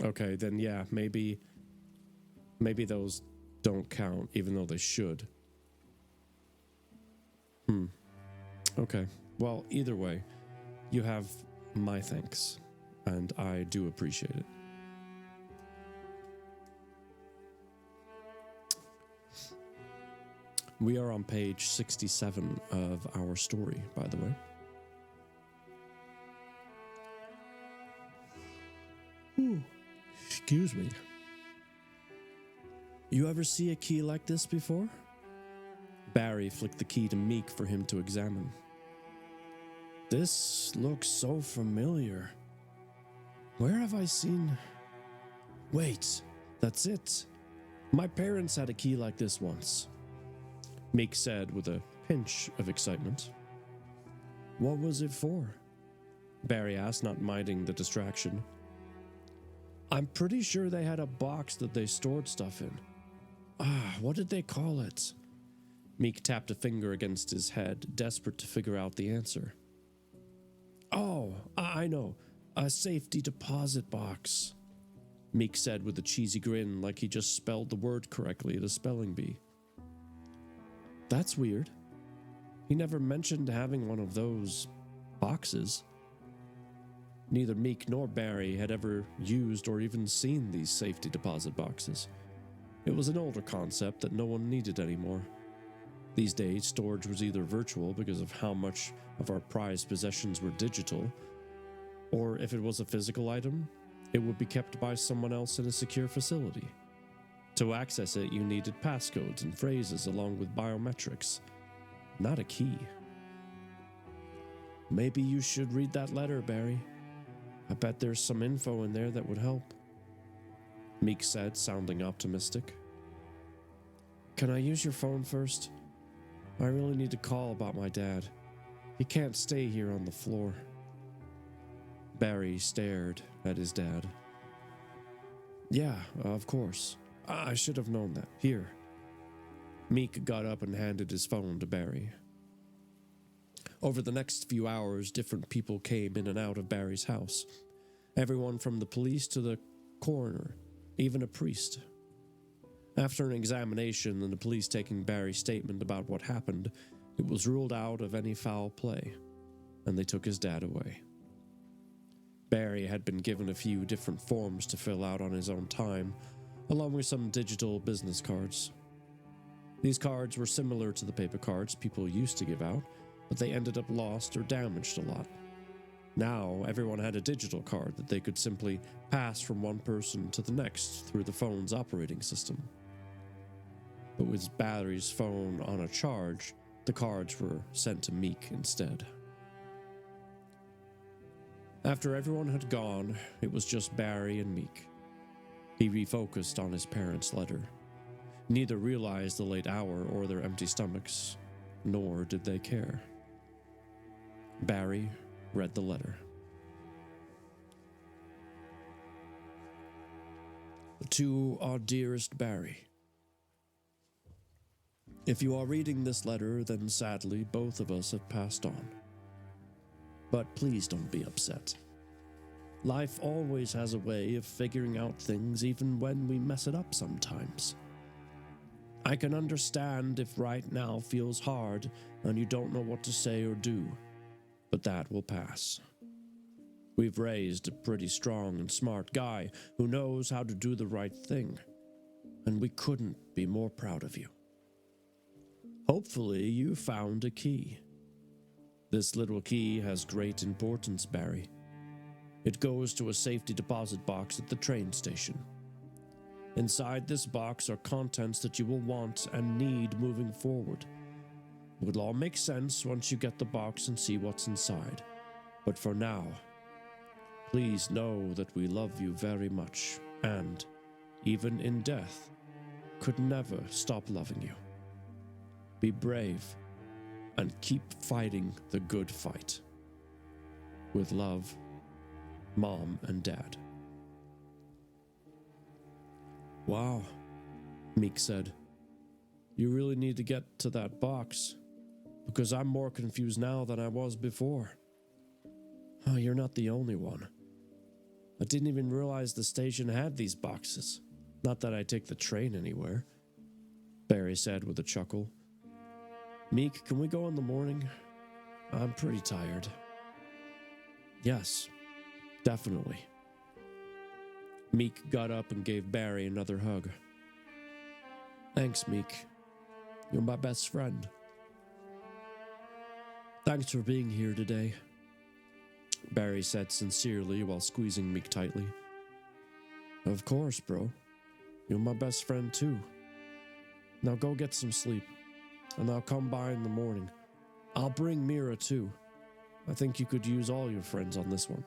Okay, then yeah, maybe those don't count, even though they should. Okay. Well, either way, you have my thanks, and I do appreciate it. We are on page 67 of our story, by the way. Excuse me. You ever see a key like this before? Barry flicked the key to Meek for him to examine. This looks so familiar. Where have I seen... Wait, that's it. My parents had a key like this once. Meek said with a pinch of excitement. What was it for? Barry asked, not minding the distraction. I'm pretty sure they had a box that they stored stuff in. What did they call it? Meek tapped a finger against his head, desperate to figure out the answer. Oh, I know. A safety deposit box. Meek said with a cheesy grin, like he just spelled the word correctly at a spelling bee. That's weird. He never mentioned having one of those boxes. Neither Meek nor Barry had ever used or even seen these safety deposit boxes. It was an older concept that no one needed anymore. These days, storage was either virtual because of how much of our prized possessions were digital, or if it was a physical item, it would be kept by someone else in a secure facility. To access it, you needed passcodes and phrases along with biometrics, not a key. Maybe you should read that letter, Barry. I bet there's some info in there that would help. Meek said, sounding optimistic. Can I use your phone first? I really need to call about my dad. He can't stay here on the floor. Barry stared at his dad. Yeah, of course. I should have known that. Here. Meek got up and handed his phone to Barry. Over the next few hours, different people came in and out of Barry's house. Everyone from the police to the coroner, even a priest. After an examination and the police taking Barry's statement about what happened, it was ruled out of any foul play, and they took his dad away. Barry had been given a few different forms to fill out on his own time, along with some digital business cards. These cards were similar to the paper cards people used to give out, but they ended up lost or damaged a lot. Now, everyone had a digital card that they could simply pass from one person to the next through the phone's operating system. But with Barry's phone on a charge, the cards were sent to Meek instead. After everyone had gone, it was just Barry and Meek. He refocused on his parents' letter. Neither realized the late hour or their empty stomachs, nor did they care. Barry read the letter. To our dearest Barry. If you are reading this letter, then sadly both of us have passed on. But please don't be upset. Life always has a way of figuring out things even when we mess it up sometimes. I can understand if right now feels hard and you don't know what to say or do, but that will pass. We've raised a pretty strong and smart guy who knows how to do the right thing, and we couldn't be more proud of you. Hopefully you found a key. This little key has great importance, Barry. It goes to a safety deposit box at the train station. Inside this box are contents that you will want and need moving forward. It will all make sense once you get the box and see what's inside. But for now, please know that we love you very much and, even in death, could never stop loving you. Be brave and keep fighting the good fight. With love, Mom and Dad. Wow, Meek said. You really need to get to that box, because I'm more confused now than I was before. Oh, you're not the only one. I didn't even realize the station had these boxes. Not that I take the train anywhere, Barry said with a chuckle. Meek, can we go in the morning? I'm pretty tired. Yes, definitely. Meek got up and gave Barry another hug. Thanks, Meek. You're my best friend. Thanks for being here today, Barry said sincerely while squeezing Meek tightly. Of course, bro. You're my best friend too. Now go get some sleep, and I'll come by in the morning. I'll bring Mira too. I think you could use all your friends on this one.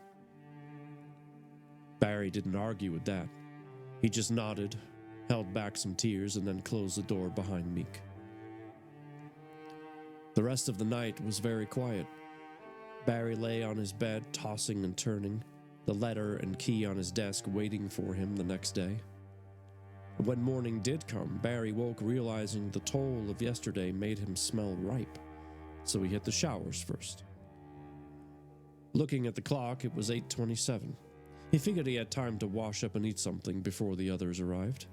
Barry didn't argue with that. He just nodded, held back some tears, and then closed the door behind Meek. The rest of the night was very quiet. Barry lay on his bed, tossing and turning, the letter and key on his desk waiting for him the next day. When morning did come, Barry woke realizing the toll of yesterday made him smell ripe, so he hit the showers first. Looking at the clock, it was 8:27. He figured he had time to wash up and eat something before the others arrived.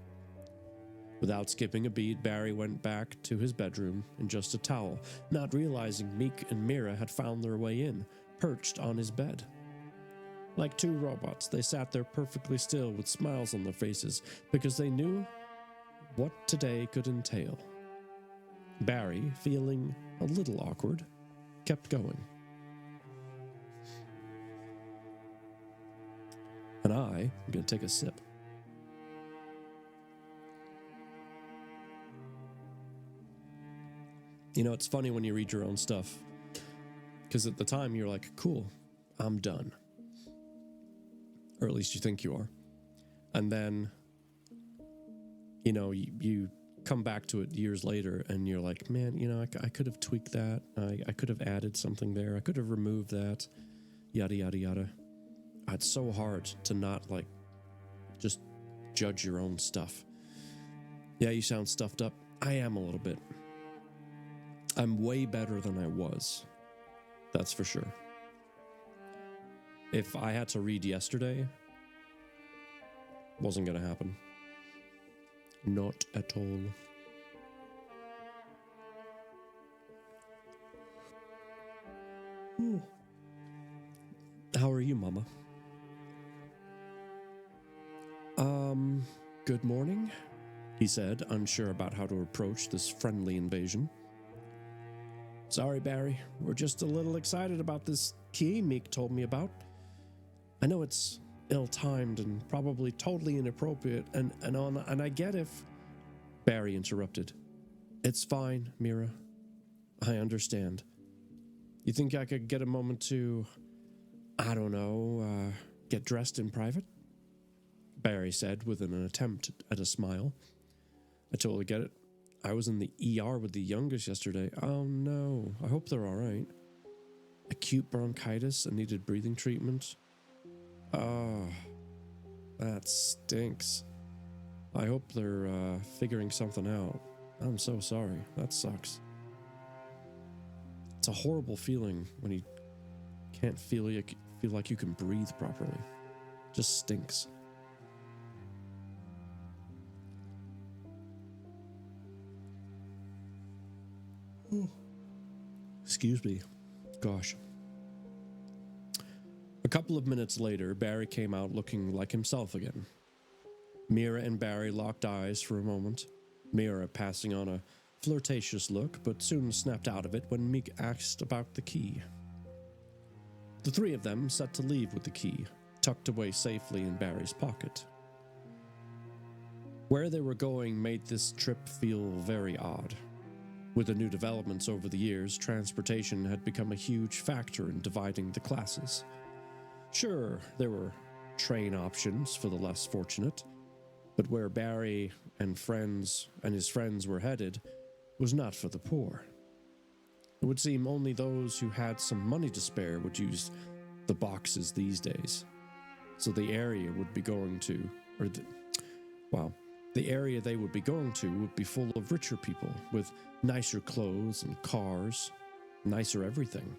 Without skipping a beat, Barry went back to his bedroom in just a towel, not realizing Meek and Mira had found their way in, perched on his bed. Like two robots, they sat there perfectly still with smiles on their faces because they knew what today could entail. Barry, feeling a little awkward, kept going. And I'm going to take a sip. You know, it's funny when you read your own stuff, because at the time you're like, cool, I'm done. Or at least you think you are. And then, you know, you come back to it years later and you're like, man, you know, I could have tweaked that. I could have added something there. I could have removed that. Yada, yada, yada. It's so hard to not, like, just judge your own stuff. Yeah, you sound stuffed up. I am a little bit. I'm way better than I was. That's for sure. If I had to read yesterday, wasn't going to happen. Not at all. Ooh. How are you, Mama? Good morning, he said, unsure about how to approach this friendly invasion. Sorry, Barry. We're just a little excited about this key Meek told me about. I know it's ill-timed and probably totally inappropriate, and I get if... Barry interrupted. It's fine, Mira. I understand. You think I could get a moment to, I don't know, get dressed in private? Barry said with an attempt at a smile. I totally get it. I was in the ER with the youngest yesterday. Oh no, I hope they're alright. Acute bronchitis and needed breathing treatment. Oh, that stinks. I hope they're figuring something out. I'm so sorry. That sucks. It's a horrible feeling when you can't feel like you can breathe properly. Just stinks. Excuse me. Gosh. A couple of minutes later, Barry came out looking like himself again. Mira and Barry locked eyes for a moment, Mira passing on a flirtatious look, but soon snapped out of it when Meek asked about the key. The three of them set to leave with the key, tucked away safely in Barry's pocket. Where they were going made this trip feel very odd. With the new developments over the years, transportation had become a huge factor in dividing the classes. Sure, there were train options for the less fortunate, but where Barry and his friends were headed was not for the poor. It would seem only those who had some money to spare would use the boxes these days. So the area would be going to, The area they would be going to would be full of richer people with nicer clothes and cars, nicer everything.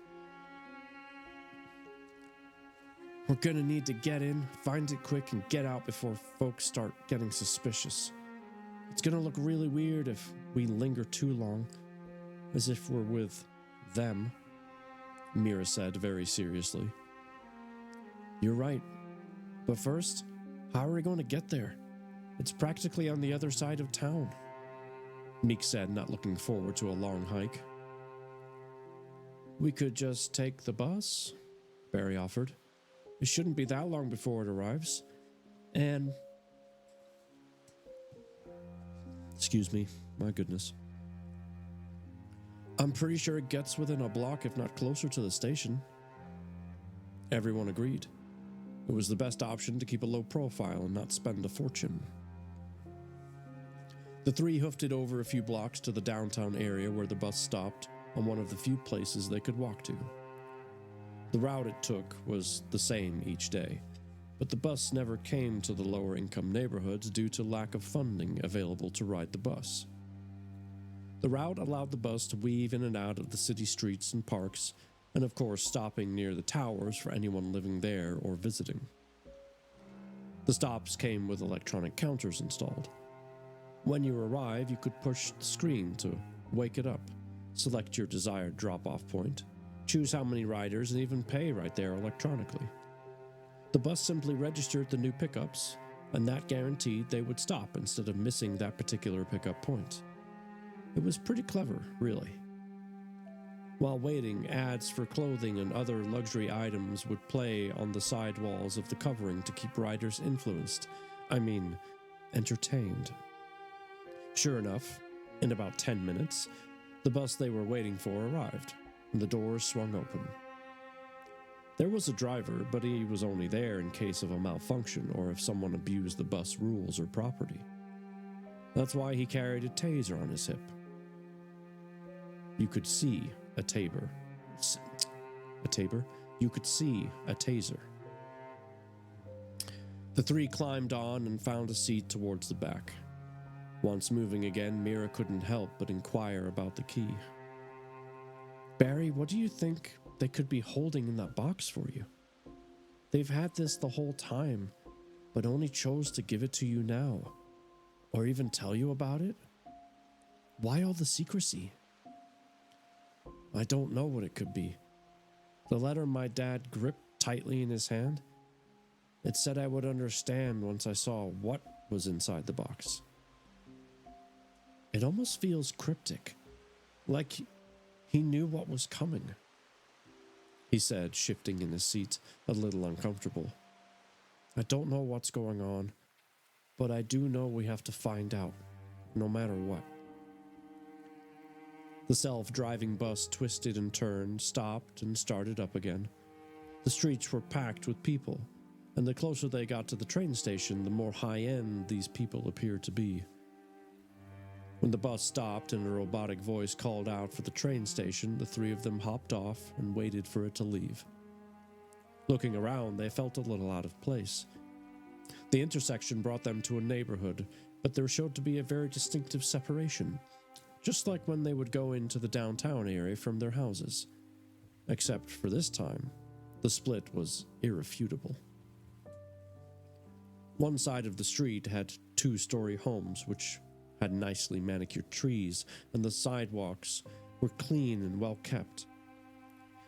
We're gonna need to get in, find it quick, and get out before folks start getting suspicious. It's gonna look really weird if we linger too long, as if we're with them, Mira said very seriously. You're right. But first, how are we going to get there? It's practically on the other side of town, Meek said, not looking forward to a long hike. We could just take the bus, Barry offered. It shouldn't be that long before it arrives. And... Excuse me, my goodness. I'm pretty sure it gets within a block, if not closer to the station. Everyone agreed. It was the best option to keep a low profile and not spend a fortune. The three hoofed it over a few blocks to the downtown area where the bus stopped on one of the few places they could walk to. The route it took was the same each day, but the bus never came to the lower income neighborhoods due to lack of funding available to ride the bus. The route allowed the bus to weave in and out of the city streets and parks, and of course stopping near the towers for anyone living there or visiting. The stops came with electronic counters installed. When you arrive, you could push the screen to wake it up, select your desired drop-off point, choose how many riders, and even pay right there electronically. The bus simply registered the new pickups, and that guaranteed they would stop instead of missing that particular pickup point. It was pretty clever, really. While waiting, ads for clothing and other luxury items would play on the side walls of the covering to keep riders entertained. Sure enough, in about 10 minutes, the bus they were waiting for arrived, and the doors swung open. There was a driver, but he was only there in case of a malfunction or if someone abused the bus rules or property. That's why he carried a taser on his hip. You could see a tabor. You could see a taser. The three climbed on and found a seat towards the back. Once moving again, Mira couldn't help but inquire about the key. Barry, what do you think they could be holding in that box for you? They've had this the whole time, but only chose to give it to you now. Or even tell you about it? Why all the secrecy? I don't know what it could be. The letter my dad gripped tightly in his hand, it said I would understand once I saw what was inside the box. It almost feels cryptic, like he knew what was coming, he said, shifting in his seat, a little uncomfortable. I don't know what's going on, but I do know we have to find out, no matter what. The self-driving bus twisted and turned, stopped, and started up again. The streets were packed with people, and the closer they got to the train station, the more high-end these people appeared to be. When the bus stopped and a robotic voice called out for the train station, the three of them hopped off and waited for it to leave. Looking around, they felt a little out of place. The intersection brought them to a neighborhood, but there showed to be a very distinctive separation, just like when they would go into the downtown area from their houses. Except for this time, the split was irrefutable. One side of the street had two-story homes, which had nicely manicured trees, and the sidewalks were clean and well kept.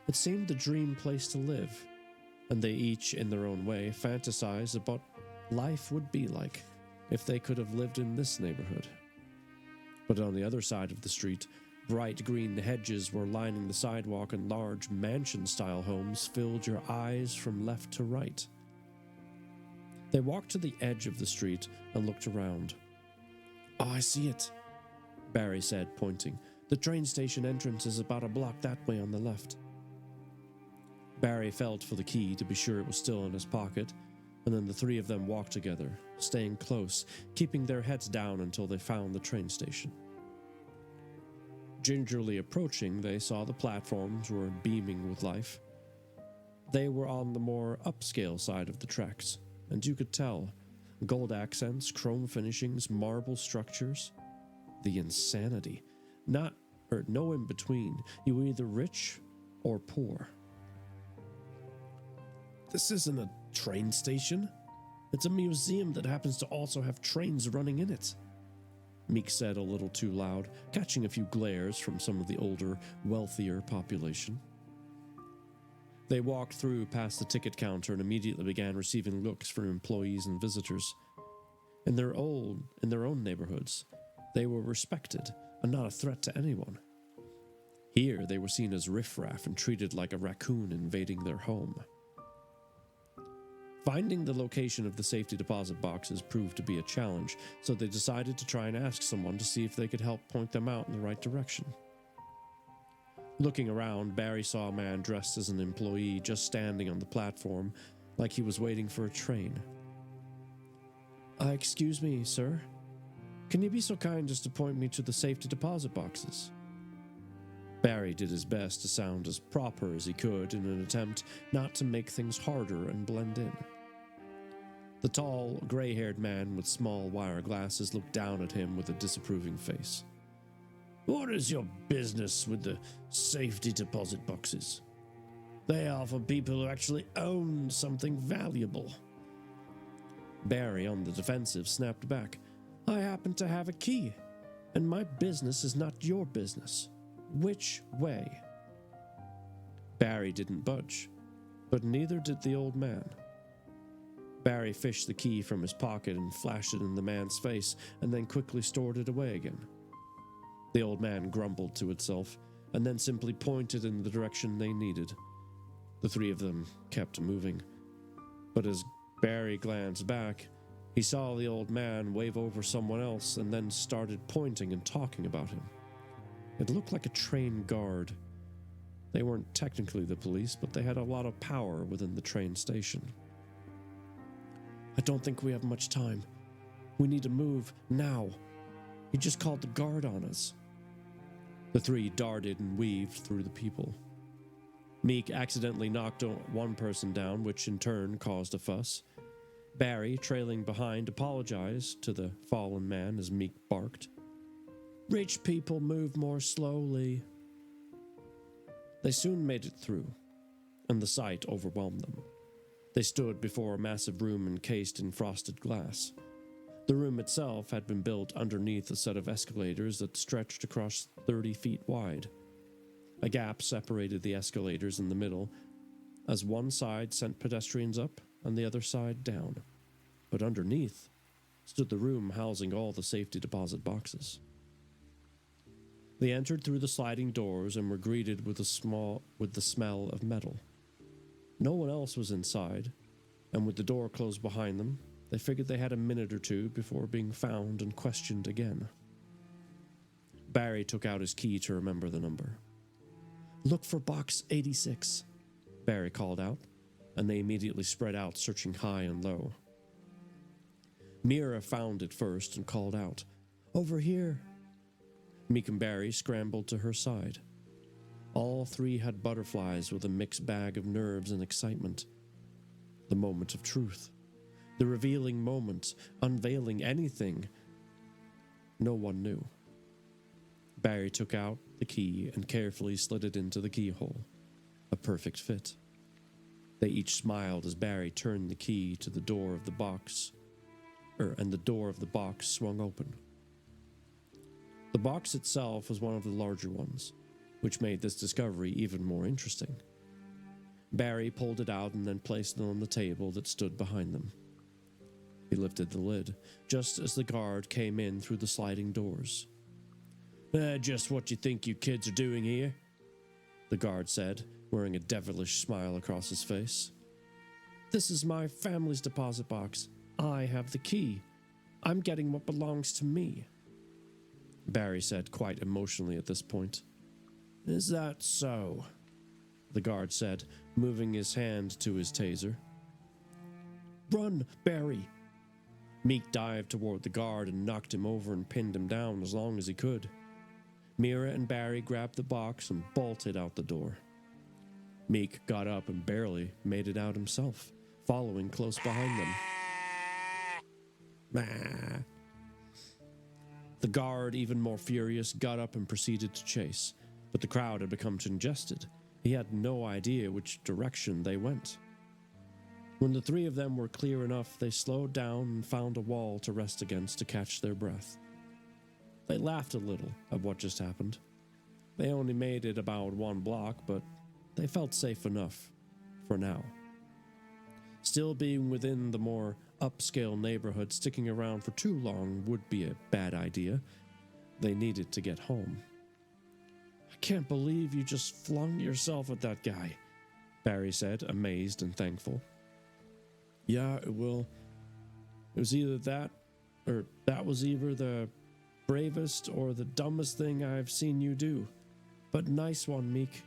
It seemed the dream place to live, and they each, in their own way, fantasized about life would be like if they could have lived in this neighborhood. But on the other side of the street, bright green hedges were lining the sidewalk, and large mansion-style homes filled your eyes from left to right. They walked to the edge of the street and looked around. Oh, I see it, Barry said, pointing. The train station entrance is about a block that way on the left. Barry felt for the key to be sure it was still in his pocket, and then the three of them walked together, staying close, keeping their heads down until they found the train station. Gingerly approaching, they saw the platforms were beaming with life. They were on the more upscale side of the tracks, and you could tell Gold accents, chrome finishings, marble structures. The insanity. No in between. You were either rich or poor. This isn't a train station. It's a museum that happens to also have trains running in it, Meek said a little too loud, catching a few glares from some of the older, wealthier population. They walked through past the ticket counter and immediately began receiving looks from employees and visitors. In their own neighborhoods, they were respected and not a threat to anyone. Here, they were seen as riffraff and treated like a raccoon invading their home. Finding the location of the safety deposit boxes proved to be a challenge, so they decided to try and ask someone to see if they could help point them out in the right direction. Looking around, Barry saw a man dressed as an employee just standing on the platform, like he was waiting for a train. Excuse me, sir. Can you be so kind as to point me to the safety deposit boxes? Barry did his best to sound as proper as he could in an attempt not to make things harder and blend in. The tall, gray-haired man with small wire glasses looked down at him with a disapproving face. What is your business with the safety deposit boxes? They are for people who actually own something valuable. Barry, on the defensive, snapped back. I happen to have a key, and my business is not your business. Which way? Barry didn't budge, but neither did the old man. Barry fished the key from his pocket and flashed it in the man's face, and then quickly stored it away again. The old man grumbled to itself, and then simply pointed in the direction they needed. The three of them kept moving, but as Barry glanced back, he saw the old man wave over someone else and then started pointing and talking about him. It looked like a train guard. They weren't technically the police, but they had a lot of power within the train station. I don't think we have much time. We need to move now. He just called the guard on us. The three darted and weaved through the people. Meek accidentally knocked one person down, which in turn caused a fuss. Barry, trailing behind, apologized to the fallen man as Meek barked. Rich people move more slowly. They soon made it through, and the sight overwhelmed them. They stood before a massive room encased in frosted glass. The room itself had been built underneath a set of escalators that stretched across 30 feet wide. A gap separated the escalators in the middle, as one side sent pedestrians up and the other side down. But underneath stood the room housing all the safety deposit boxes. They entered through the sliding doors and were greeted with the smell of metal. No one else was inside, and with the door closed behind them, they figured they had a minute or two before being found and questioned again. Barry took out his key to remember the number. Look for box 86, Barry called out, and they immediately spread out, searching high and low. Mira found it first and called out, Over here. Meek and Barry scrambled to her side. All three had butterflies with a mixed bag of nerves and excitement. The moment of truth. The revealing moment, unveiling anything. No one knew. Barry took out the key and carefully slid it into the keyhole. A perfect fit. They each smiled as Barry turned the key to the door of the box, and the door of the box swung open. The box itself was one of the larger ones, which made this discovery even more interesting. Barry pulled it out and then placed it on the table that stood behind them. He lifted the lid, just as the guard came in through the sliding doors. Just what you think you kids are doing here? The guard said, wearing a devilish smile across his face. This is my family's deposit box. I have the key. I'm getting what belongs to me. Barry said quite emotionally at this point. Is that so? The guard said, moving his hand to his taser. Run, Barry! Meek dived toward the guard and knocked him over and pinned him down as long as he could. Mira and Barry grabbed the box and bolted out the door. Meek got up and barely made it out himself, following close behind them. Bah. The guard, even more furious, got up and proceeded to chase, but the crowd had become congested. He had no idea which direction they went. When the three of them were clear enough, they slowed down and found a wall to rest against to catch their breath. They laughed a little at what just happened. They only made it about 1 block, but they felt safe enough for now. Still, being within the more upscale neighborhood, sticking around for too long would be a bad idea. They needed to get home. I can't believe you just flung yourself at that guy, Barry said, amazed and thankful. Yeah, it was either that, or that was either the bravest or the dumbest thing I've seen you do. But nice one, Meek,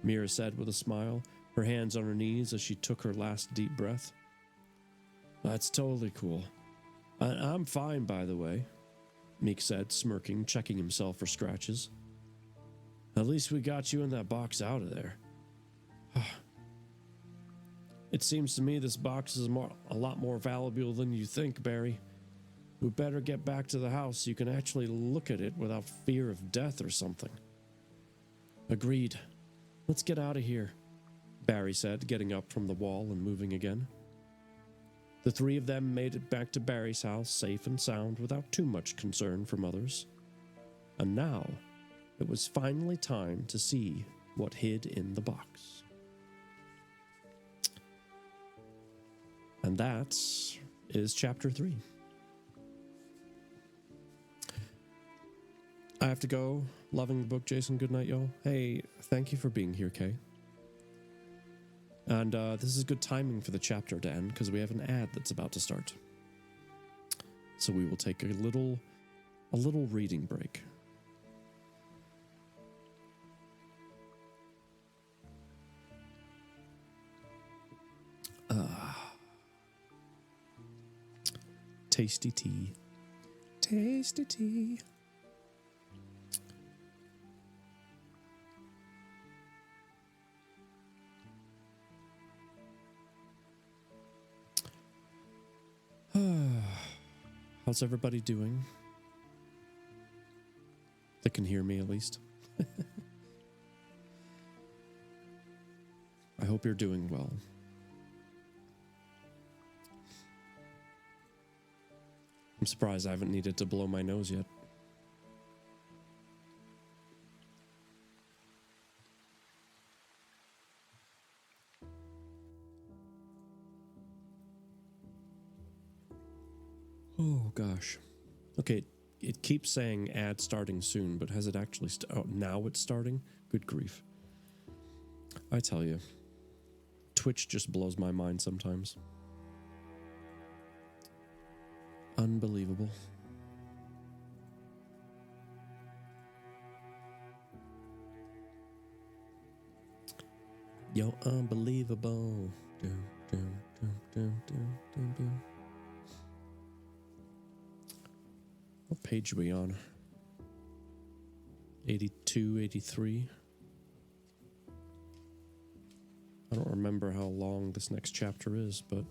Mira said with a smile, her hands on her knees as she took her last deep breath. That's totally cool. I'm fine, by the way, Meek said, smirking, checking himself for scratches. At least we got you in that box out of there. It seems to me this box is a lot more valuable than you think, Barry. We better get back to the house so you can actually look at it without fear of death or something. Agreed. Let's get out of here, Barry said, getting up from the wall and moving again. The three of them made it back to Barry's house safe and sound without too much concern from others. And now, it was finally time to see what hid in the box. And that is chapter 3. I have to go. Loving the book, Jason. Good night, y'all. Hey, thank you for being here, Kay. And this is good timing for the chapter to end because we have an ad that's about to start. So we will take a little reading break. Tasty tea. Tasty tea. How's everybody doing? They can hear me at least. I hope you're doing well. I'm surprised I haven't needed to blow my nose yet. Oh gosh. Okay, it keeps saying ad starting soon, but has it actually oh, now it's starting? Good grief. I tell you, Twitch just blows my mind sometimes. Unbelievable. Yo, unbelievable. Dun, dun, dun, dun, dun, dun, dun. What page are we on? 82, 83. I don't remember how long this next chapter is, but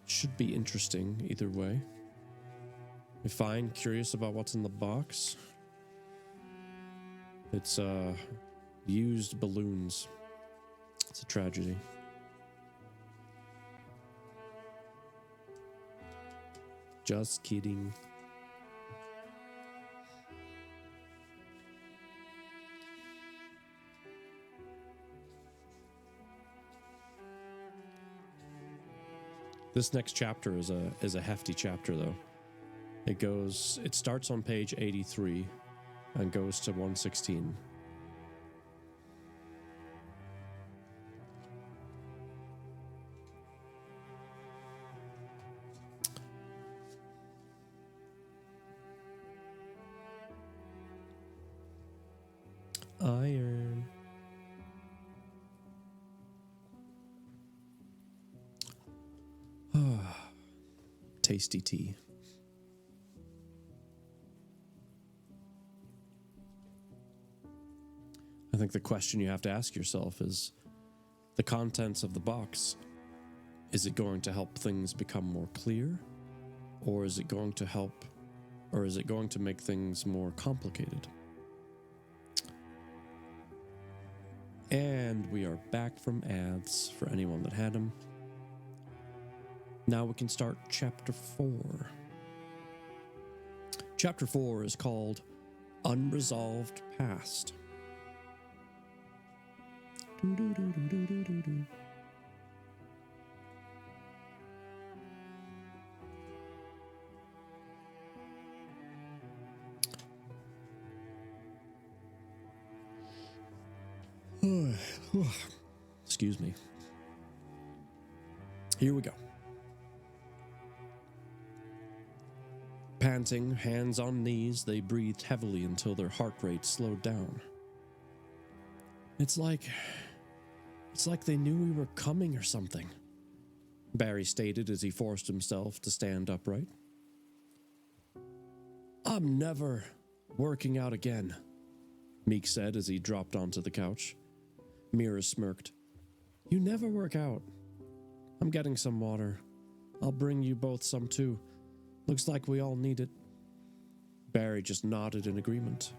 should be interesting either way. You're fine, curious about what's in the box. It's used balloons. It's a tragedy. Just kidding. This next chapter is a hefty chapter though. It starts on page 83 and goes to 116. Iron. Tasty tea. I think the question you have to ask yourself is, The contents of the box. Is it going to help things become more clear? Or is it going to make things more complicated? And we are back from ads for anyone that had them. Now we can start chapter 4. Chapter 4 is called Unresolved Past. Doo-doo-doo-doo-doo-doo-doo. Excuse me. Here we go. Panting, hands on knees, they breathed heavily until their heart rate slowed down. It's like they knew we were coming or something, Barry stated as he forced himself to stand upright. I'm never working out again, Meek said as he dropped onto the couch. Mira smirked. You never work out. I'm getting some water. I'll bring you both some too. Looks like we all need it. Barry just nodded in agreement.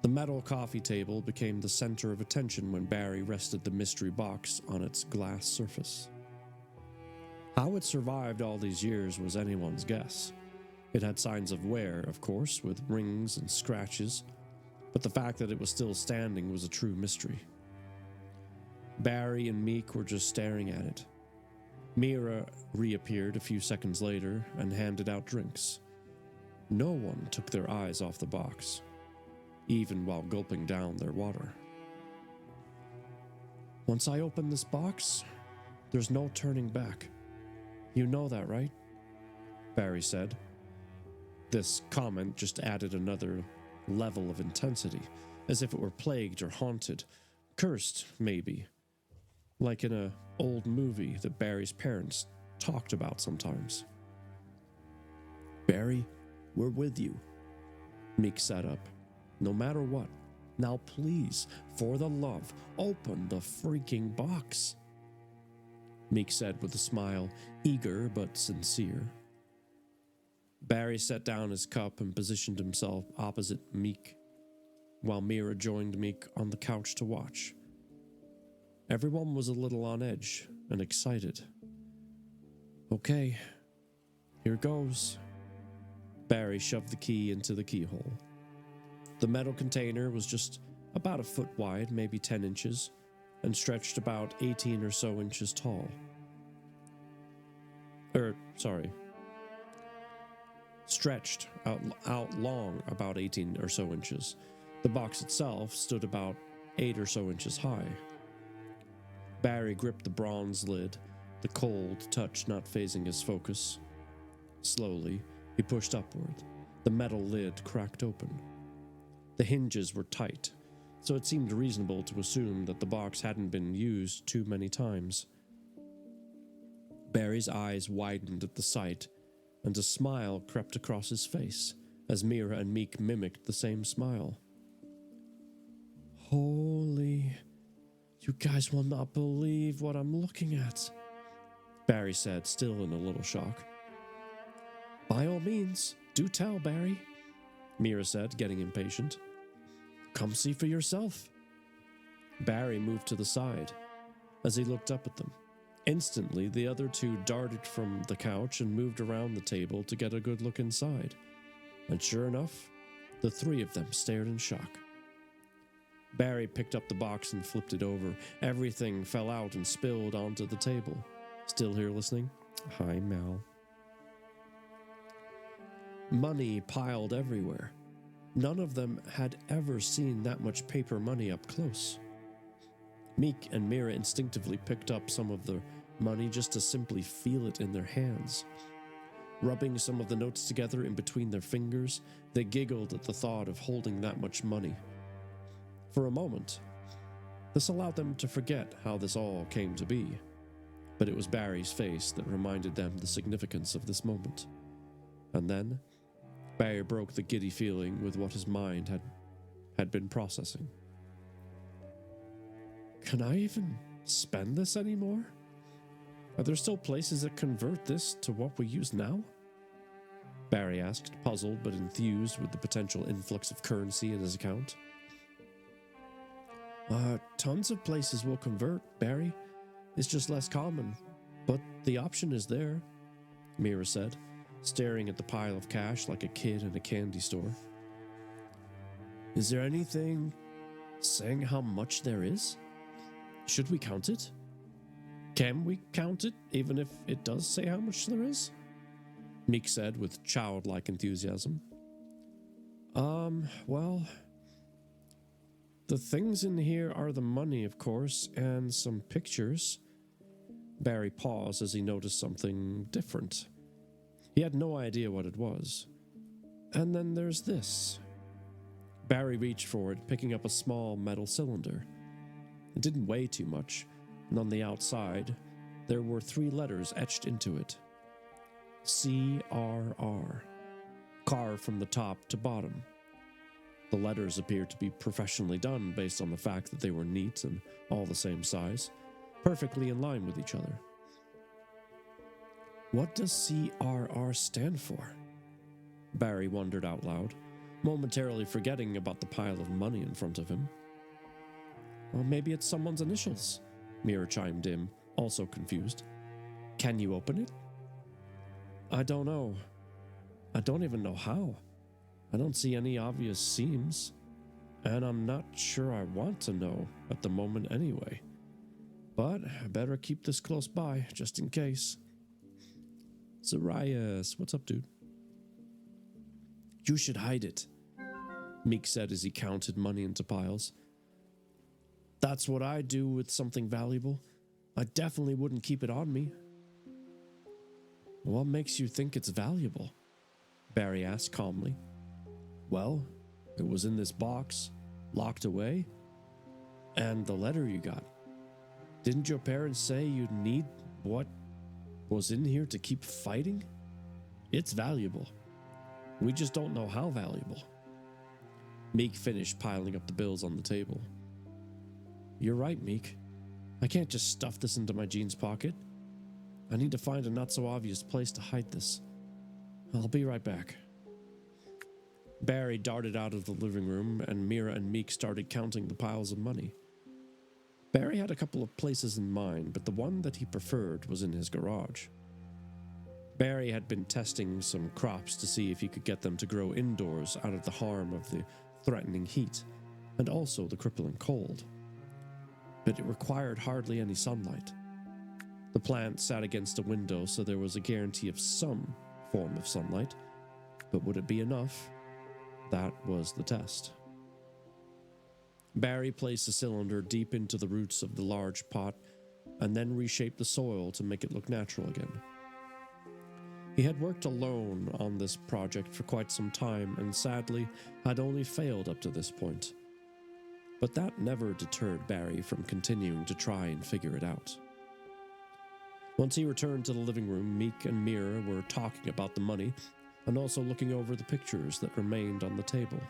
The metal coffee table became the center of attention when Barry rested the mystery box on its glass surface. How it survived all these years was anyone's guess. It had signs of wear, of course, with rings and scratches, but the fact that it was still standing was a true mystery. Barry and Meek were just staring at it. Mira reappeared a few seconds later and handed out drinks. No one took their eyes off the box, even while gulping down their water. Once I open this box, there's no turning back. You know that, right? Barry said. This comment just added another level of intensity, as if it were plagued or haunted, cursed, maybe. Like in an old movie that Barry's parents talked about sometimes. Barry, we're with you. Meek sat up. No matter what. Now please, for the love, open the freaking box. Meek said with a smile, eager but sincere. Barry set down his cup and positioned himself opposite Meek, while Mira joined Meek on the couch to watch. Everyone was a little on edge and excited. Okay, here goes. Barry shoved the key into the keyhole. The metal container was just about a foot wide, maybe 10 inches, and stretched about 18 or so inches tall. Stretched out long about 18 or so inches. The box itself stood about 8 or so inches high. Barry gripped the bronze lid, the cold touch not phasing his focus. Slowly, he pushed upward. The metal lid cracked open. The hinges were tight, so it seemed reasonable to assume that the box hadn't been used too many times. Barry's eyes widened at the sight, and a smile crept across his face as Mira and Meek mimicked the same smile. Holy... You guys will not believe what I'm looking at, Barry said, still in a little shock. By all means, do tell, Barry, Mira said, getting impatient. Come see for yourself. Barry moved to the side as he looked up at them. Instantly, the other two darted from the couch and moved around the table to get a good look inside. And sure enough, the three of them stared in shock. Barry picked up the box and flipped it over. Everything fell out and spilled onto the table. Still here listening? Hi, Mal. Money piled everywhere. None of them had ever seen that much paper money up close. Meek and Mira instinctively picked up some of the money just to simply feel it in their hands. Rubbing some of the notes together in between their fingers, they giggled at the thought of holding that much money. For a moment, this allowed them to forget how this all came to be, but it was Barry's face that reminded them the significance of this moment. And then, Barry broke the giddy feeling with what his mind had been processing. Can I even spend this anymore? Are there still places that convert this to what we use now? Barry asked, puzzled but enthused with the potential influx of currency in his account. Tons of places will convert, Barry. It's just less common. But the option is there, Mira said, staring at the pile of cash like a kid in a candy store. Is there anything saying how much there is? Should we count it? Can we count it, even if it does say how much there is? Meek said with childlike enthusiasm. Well, the things in here are the money, of course, and some pictures. Barry paused as he noticed something different. He had no idea what it was. And then there's this. Barry reached for it, picking up a small metal cylinder. It didn't weigh too much, and on the outside, there were 3 letters etched into it. CRR, carved from the top to bottom. The letters appeared to be professionally done based on the fact that they were neat and all the same size, perfectly in line with each other. What does CRR stand for? Barry wondered out loud, momentarily forgetting about the pile of money in front of him. Or maybe it's someone's initials, Mira chimed in, also confused. Can you open it? I don't know. I don't even know how. I don't see any obvious seams, and I'm not sure I want to know at the moment anyway. But I better keep this close by, just in case. Zarias, what's up, dude? You should hide it, Meek said as he counted money into piles. That's what I do with something valuable. I definitely wouldn't keep it on me. What makes you think it's valuable? Barry asked calmly. Well, it was in this box, locked away, and the letter you got. Didn't your parents say you'd need what was in here to keep fighting? It's valuable. We just don't know how valuable. Meek finished piling up the bills on the table. You're right, Meek. I can't just stuff this into my jeans pocket. I need to find a not-so-obvious place to hide this. I'll be right back. Barry darted out of the living room, and Mira and Meek started counting the piles of money. Barry had a couple of places in mind, but the one that he preferred was in his garage. Barry had been testing some crops to see if he could get them to grow indoors out of the harm of the threatening heat, and also the crippling cold. But it required hardly any sunlight. The plant sat against a window, so there was a guarantee of some form of sunlight, but would it be enough? That was the test. Barry placed the cylinder deep into the roots of the large pot and then reshaped the soil to make it look natural again. He had worked alone on this project for quite some time and sadly had only failed up to this point. But that never deterred Barry from continuing to try and figure it out. Once he returned to the living room, Meek and Mira were talking about the money and also looking over the pictures that remained on the table.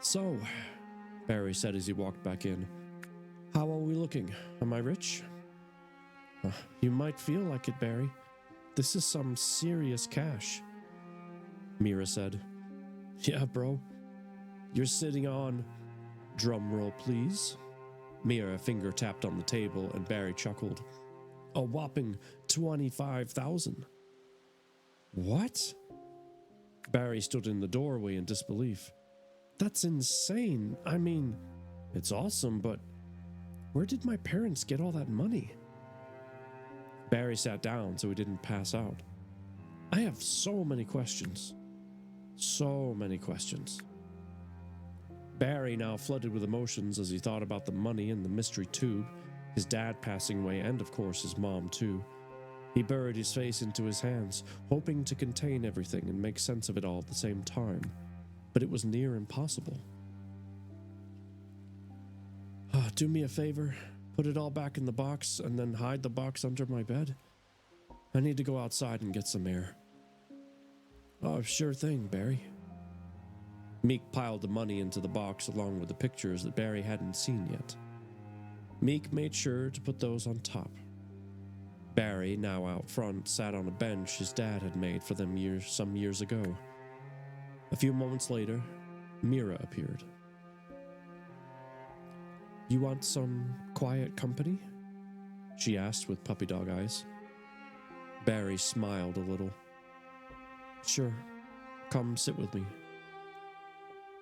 So, Barry said as he walked back in, how are we looking? Am I rich? You might feel like it, Barry. This is some serious cash, Mira said. Yeah, bro. You're sitting on, drum roll please. Mira finger tapped on the table and Barry chuckled. A whopping 25,000. What? Barry stood in the doorway in disbelief. That's insane. I mean, it's awesome, but where did my parents get all that money? Barry sat down so he didn't pass out. I have so many questions. So many questions. Barry now flooded with emotions as he thought about the money in the mystery tube, his dad passing away, and of course his mom too. He buried his face into his hands, hoping to contain everything and make sense of it all at the same time, but it was near impossible. Do me a favor, put it all back in the box and then hide the box under my bed. I need to go outside and get some air. Oh, sure thing, Barry. Meek piled the money into the box along with the pictures that Barry hadn't seen yet. Meek made sure to put those on top. Barry, now out front, sat on a bench his dad had made for them some years ago. A few moments later, Mira appeared. "You want some quiet company?" she asked with puppy dog eyes. Barry smiled a little. "Sure, come sit with me."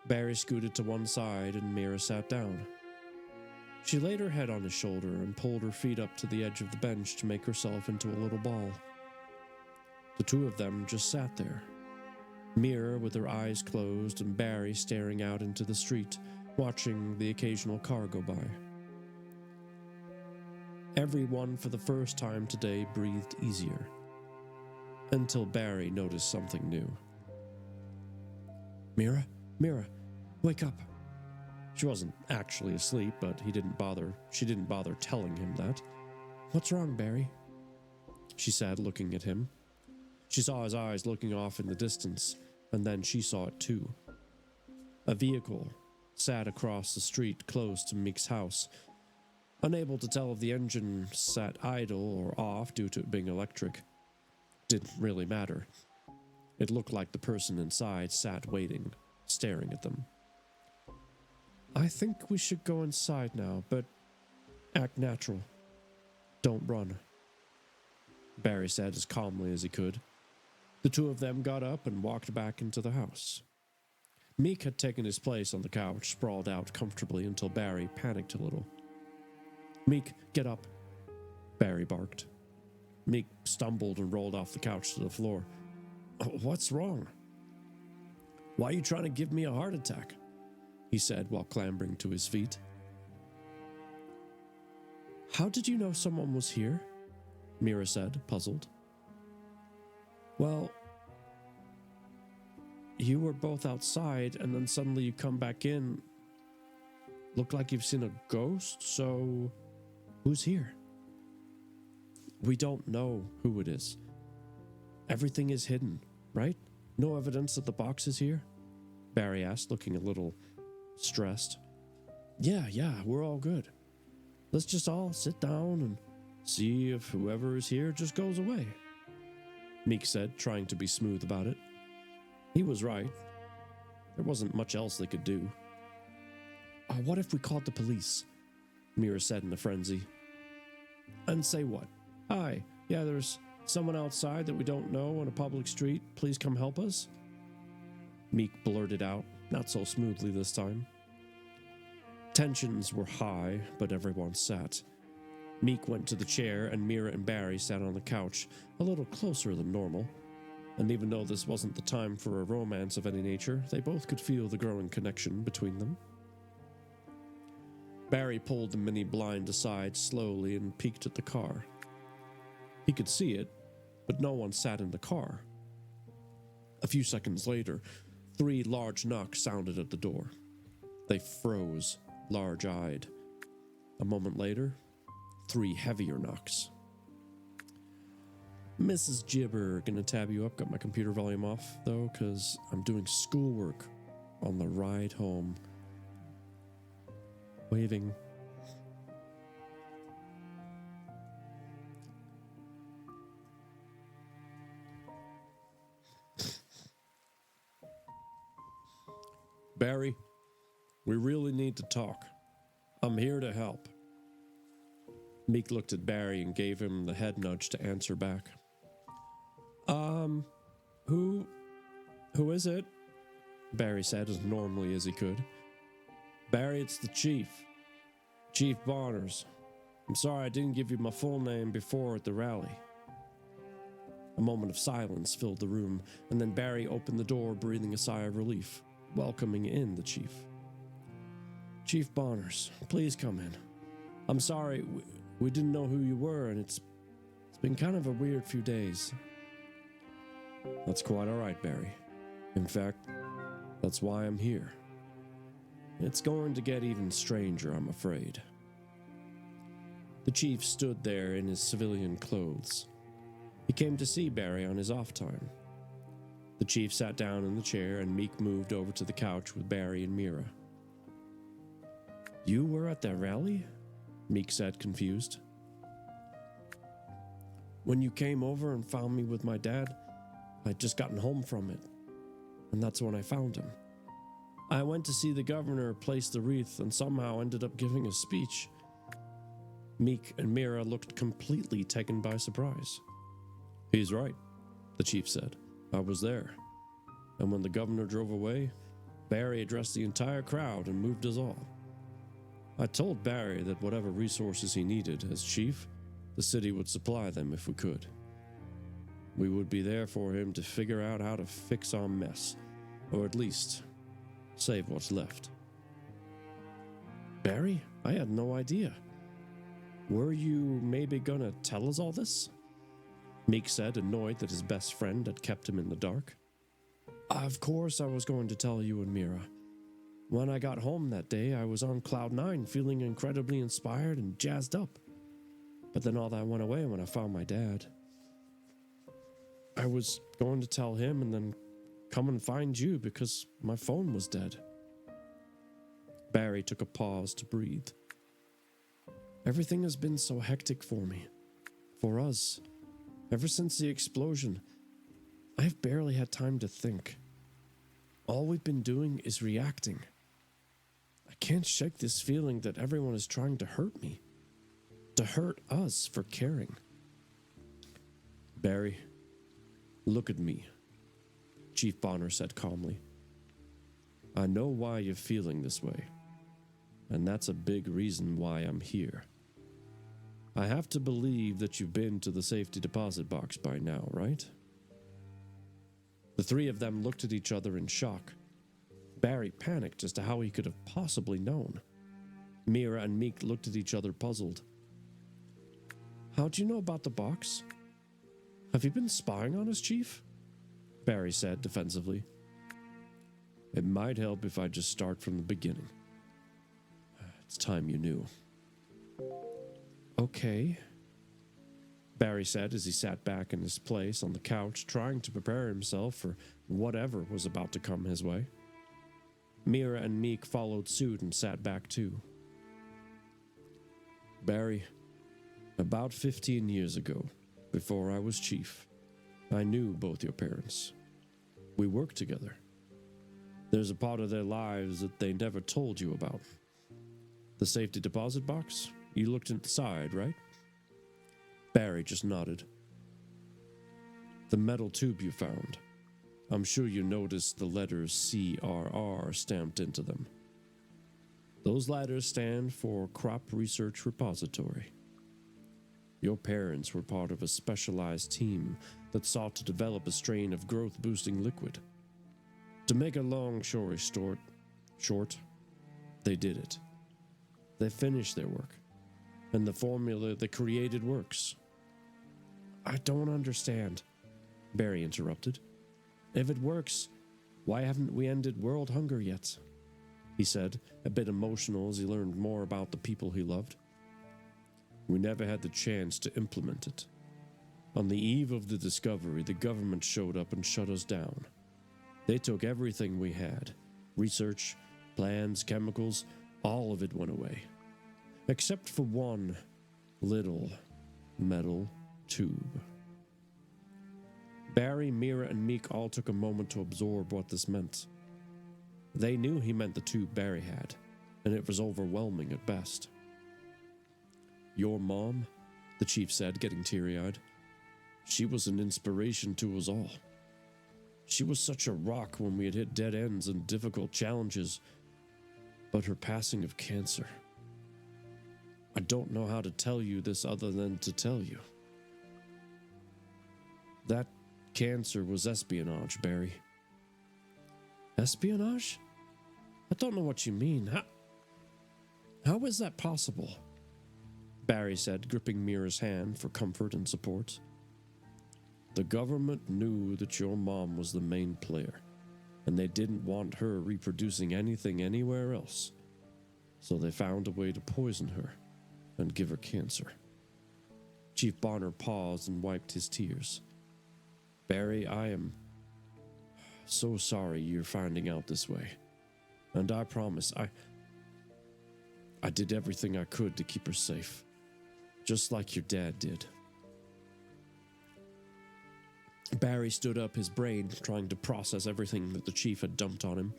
Barry scooted to one side and Mira sat down. She laid her head on his shoulder and pulled her feet up to the edge of the bench to make herself into a little ball. The two of them just sat there, Mira with her eyes closed and Barry staring out into the street, watching the occasional car go by. Everyone for the first time today breathed easier, until Barry noticed something new. Mira, wake up." She wasn't actually asleep, but she didn't bother telling him that. "What's wrong, Barry?" she said, looking at him. She saw his eyes looking off in the distance, and then she saw it too. A vehicle sat across the street close to Meek's house. Unable to tell if the engine sat idle or off due to it being electric. Didn't really matter. It looked like the person inside sat waiting, staring at them. "I think we should go inside now, but act natural. Don't run," Barry said as calmly as he could. The two of them got up and walked back into the house. Meek had taken his place on the couch, sprawled out comfortably until Barry panicked a little. "Meek, get up," Barry barked. Meek stumbled and rolled off the couch to the floor. "What's wrong?" "Why are you trying to give me a heart attack?" he said while clambering to his feet. "How did you know someone was here?" Mira said, puzzled. "Well, you were both outside and then suddenly you come back in. Look like you've seen a ghost, so who's here?" "We don't know who it is. Everything is hidden, right? No evidence that the box is here?" Barry asked, looking a little stressed. Yeah, we're all good. Let's just all sit down and see if whoever is here just goes away," Meek said, trying to be smooth about it. He was right. There wasn't much else they could do. What if we called the police?" Mira said in a frenzy. "And say what? Hi, yeah, there's someone outside that we don't know on a public street. Please come help us?" Meek blurted out, not so smoothly this time. Tensions were high, but everyone sat. Meek went to the chair, and Mira and Barry sat on the couch, a little closer than normal. And even though this wasn't the time for a romance of any nature, they both could feel the growing connection between them. Barry pulled the mini blind aside slowly and peeked at the car. He could see it, but no one sat in the car. A few seconds later, 3 large knocks sounded at the door. They froze, large-eyed. A moment later, 3 heavier knocks. "Mrs. Gibber, gonna tab you up. Got my computer volume off, though, because I'm doing schoolwork on the ride home." Waving. "Barry, we really need to talk. I'm here to help." Meek looked at Barry and gave him the head nudge to answer back. Who is it?" Barry said as normally as he could. "Barry, it's the Chief. Chief Barners. I'm sorry I didn't give you my full name before at the rally." A moment of silence filled the room, and then Barry opened the door, breathing a sigh of relief, welcoming in the Chief. "Chief Barners, please come in. I'm sorry, we didn't know who you were, and it's been kind of a weird few days." "That's quite all right, Barry. In fact, that's why I'm here. It's going to get even stranger, I'm afraid." The Chief stood there in his civilian clothes. He came to see Barry on his off time. The Chief sat down in the chair, and Meek moved over to the couch with Barry and Mira. "You were at that rally?" Meek said, confused. When you came over and found me with my dad, I'd just gotten home from it, and that's when I found him. I went to see the governor place the wreath and somehow ended up giving a speech. Meek and Mira looked completely taken by surprise. He's right, the chief said. I was there. And when the governor drove away, Barry addressed the entire crowd and moved us all. I told Barry that whatever resources he needed as chief, the city would supply them if we could. We would be there for him to figure out how to fix our mess, or at least save what's left. Barry? I had no idea. Were you maybe gonna tell us all this? Meek said, annoyed that his best friend had kept him in the dark. Of course I was going to tell you and Mira. When I got home that day, I was on cloud 9, feeling incredibly inspired and jazzed up. But then all that went away when I found my dad. I was going to tell him and then come and find you because my phone was dead. Barry took a pause to breathe. Everything has been so hectic for me. For us. Ever since the explosion, I've barely had time to think. All we've been doing is reacting. I can't shake this feeling that everyone is trying to hurt me. To hurt us for caring. Barry, look at me, Chief Bonner said calmly. I know why you're feeling this way, and that's a big reason why I'm here. I have to believe that you've been to the safety deposit box by now, right? The three of them looked at each other in shock. Barry panicked as to how he could have possibly known. Mira and Meek looked at each other puzzled. How'd you know about the box? Have you been spying on us, Chief? Barry said defensively. It might help if I just start from the beginning. It's time you knew. Okay, Barry said as he sat back in his place on the couch, trying to prepare himself for whatever was about to come his way. Mira and Meek followed suit and sat back too. Barry, about 15 years ago, before I was chief, I knew both your parents. We worked together. There's a part of their lives that they never told you about. The safety deposit box? You looked inside, right? Barry just nodded. The metal tube you found. I'm sure you noticed the letters CRR stamped into them. Those letters stand for Crop Research Repository. Your parents were part of a specialized team that sought to develop a strain of growth-boosting liquid. To make a long story short, they did it. They finished their work, and the formula they created works. I don't understand, Barry interrupted. If it works, why haven't we ended world hunger yet? He said, a bit emotional as he learned more about the people he loved. We never had the chance to implement it. On the eve of the discovery, the government showed up and shut us down. They took everything we had. Research, plans, chemicals, all of it went away. Except for one little metal tube. Barry, Mira, and Meek all took a moment to absorb what this meant. They knew he meant the tube Barry had, and it was overwhelming at best. Your mom, the chief said, getting teary-eyed. She was an inspiration to us all. She was such a rock when we had hit dead ends and difficult challenges, but her passing of cancer. I don't know how to tell you this other than to tell you. That cancer was espionage, Barry. Espionage? I don't know what you mean. How is that possible? Barry said, gripping Mira's hand for comfort and support. The government knew that your mom was the main player, and they didn't want her reproducing anything anywhere else. So they found a way to poison her and give her cancer. Chief Bonner paused and wiped his tears. Barry, I am so sorry you're finding out this way. And I promise, I did everything I could to keep her safe, just like your dad did. Barry stood up, his brain trying to process everything that the chief had dumped on him.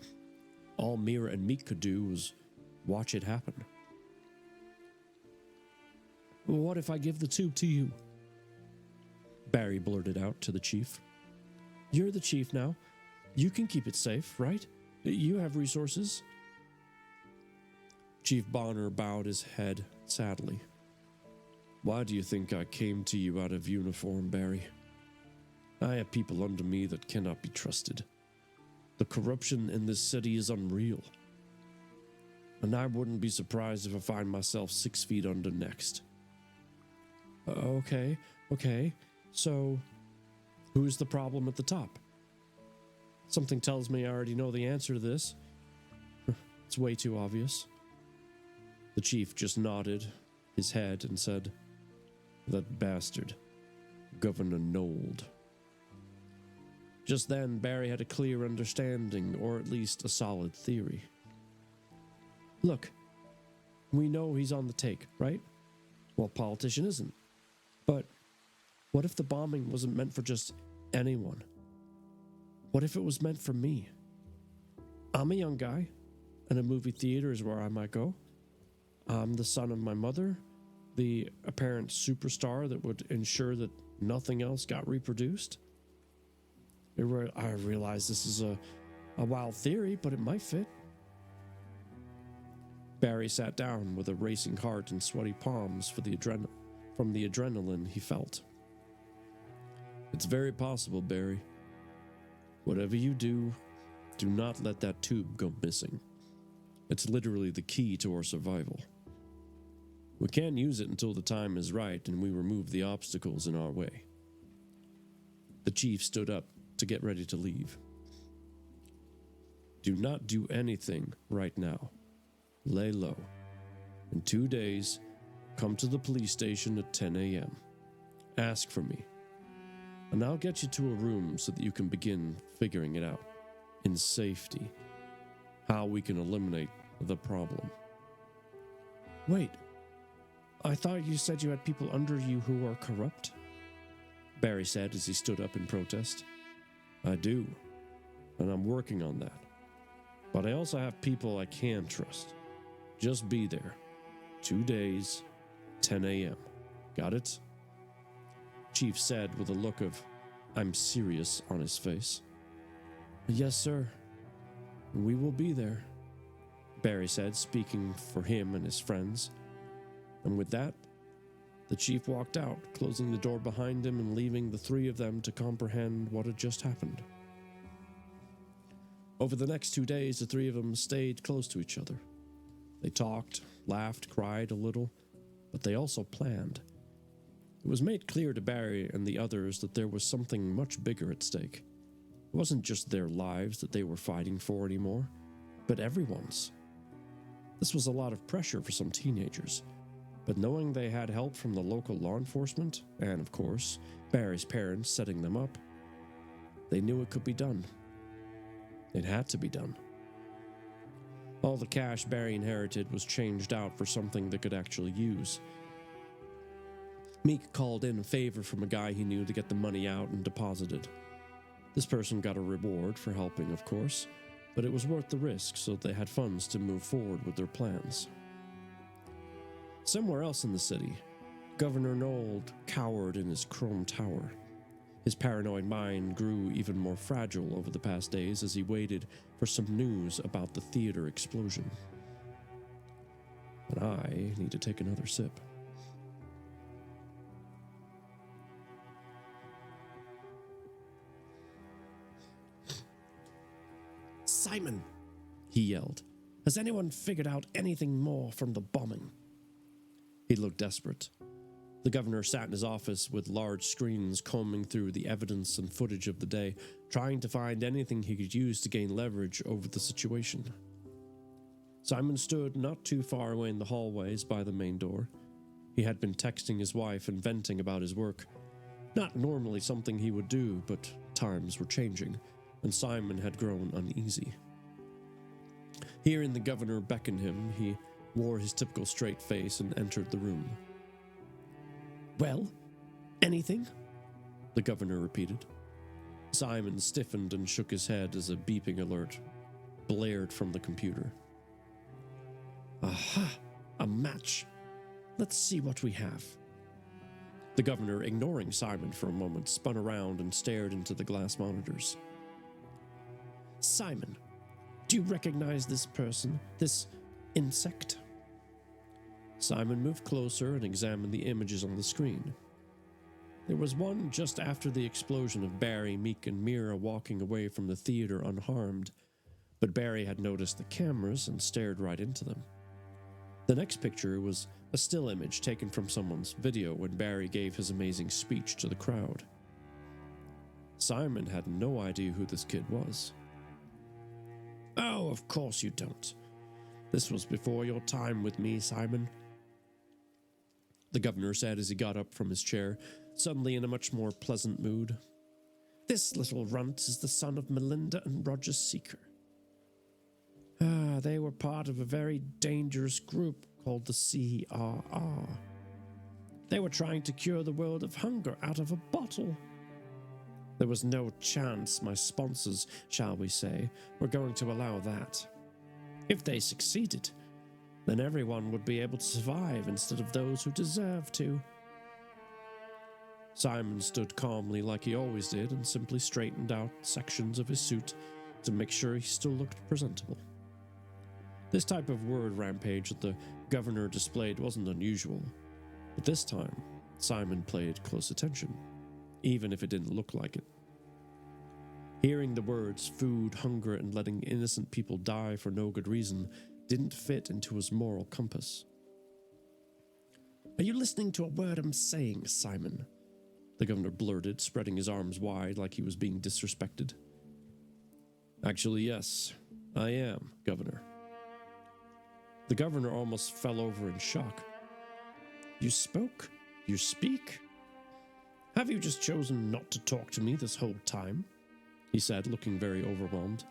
All Mira and Meek could do was watch it happen. What if I give the tube to you? Barry blurted out to the chief. You're the chief now. You can keep it safe, right? You have resources. Chief Bonner bowed his head sadly. Why do you think I came to you out of uniform, Barry? I have people under me that cannot be trusted. The corruption in this city is unreal. And I wouldn't be surprised if I find myself 6 feet under next. Okay. So, who's the problem at the top? Something tells me I already know the answer to this. It's way too obvious. The chief just nodded his head and said, That bastard, Governor Nold. Just then, Barry had a clear understanding, or at least a solid theory. Look, we know he's on the take, right? Well, politician isn't. But what if the bombing wasn't meant for just anyone? What if it was meant for me? I'm a young guy, and a movie theater is where I might go. I'm the son of my mother, the apparent superstar that would ensure that nothing else got reproduced. I realize this is a wild theory, but it might fit. Barry sat down with a racing heart and sweaty palms from the adrenaline he felt. It's very possible, Barry. Whatever you do, do not let that tube go missing. It's literally the key to our survival. We can't use it until the time is right and we remove the obstacles in our way. The chief stood up to get ready to leave. Do not do anything right now. Lay low. In 2 days, come to the police station at 10 a.m. Ask for me, and I'll get you to a room so that you can begin figuring it out, in safety, how we can eliminate the problem. Wait, I thought you said you had people under you who are corrupt? Barry said as he stood up in protest. I do, and I'm working on that. But I also have people I can trust. Just be there. 2 days, 10 a.m. Got it? Chief said with a look of, I'm serious on his face. Yes, sir. We will be there, Barry said, speaking for him and his friends. And with that, the chief walked out, closing the door behind him and leaving the three of them to comprehend what had just happened. Over the next 2 days, the three of them stayed close to each other. They talked, laughed, cried a little, but they also planned. It was made clear to Barry and the others that there was something much bigger at stake. It wasn't just their lives that they were fighting for anymore, but everyone's. This was a lot of pressure for some teenagers. But knowing they had help from the local law enforcement, and of course, Barry's parents setting them up, they knew it could be done. It had to be done. All the cash Barry inherited was changed out for something they could actually use. Meek called in a favor from a guy he knew to get the money out and deposited. This person got a reward for helping, of course, but it was worth the risk so that they had funds to move forward with their plans. Somewhere else in the city, Governor Nold cowered in his chrome tower. His paranoid mind grew even more fragile over the past days as he waited for some news about the theater explosion. And I need to take another sip. Simon, he yelled. Has anyone figured out anything more from the bombing? He looked desperate. The governor sat in his office with large screens combing through the evidence and footage of the day, trying to find anything he could use to gain leverage over the situation. Simon stood not too far away in the hallways by the main door. He had been texting his wife and venting about his work. Not normally something he would do, but times were changing, and Simon had grown uneasy. Hearing the governor beckon him, he wore his typical straight face and entered the room. "Well, anything?" the governor repeated. Simon stiffened and shook his head as a beeping alert blared from the computer. "Aha! A match. Let's see what we have." The governor, ignoring Simon for a moment, spun around and stared into the glass monitors. "Simon, do you recognize this person, this insect?" Simon moved closer and examined the images on the screen. There was one just after the explosion of Barry, Meek, and Mira walking away from the theater unharmed, but Barry had noticed the cameras and stared right into them. The next picture was a still image taken from someone's video when Barry gave his amazing speech to the crowd. Simon had no idea who this kid was. "Oh, of course you don't. This was before your time with me, Simon," the governor said as he got up from his chair, suddenly in a much more pleasant mood. "This little runt is the son of Melinda and Roger Seeker. They were part of a very dangerous group called the CRR. They were trying to cure the world of hunger out of a bottle. There was no chance my sponsors, shall we say, were going to allow that. If they succeeded, then everyone would be able to survive instead of those who deserve to." Simon stood calmly like he always did and simply straightened out sections of his suit to make sure he still looked presentable. This type of word rampage that the governor displayed wasn't unusual, but this time Simon paid close attention, even if it didn't look like it. Hearing the words food, hunger, and letting innocent people die for no good reason didn't fit into his moral compass. "Are you listening to a word I'm saying, Simon?" the governor blurted, spreading his arms wide like he was being disrespected. "Actually, yes, I am, Governor." The governor almost fell over in shock. "You spoke? You speak? Have you just chosen not to talk to me this whole time?" he said, looking very overwhelmed.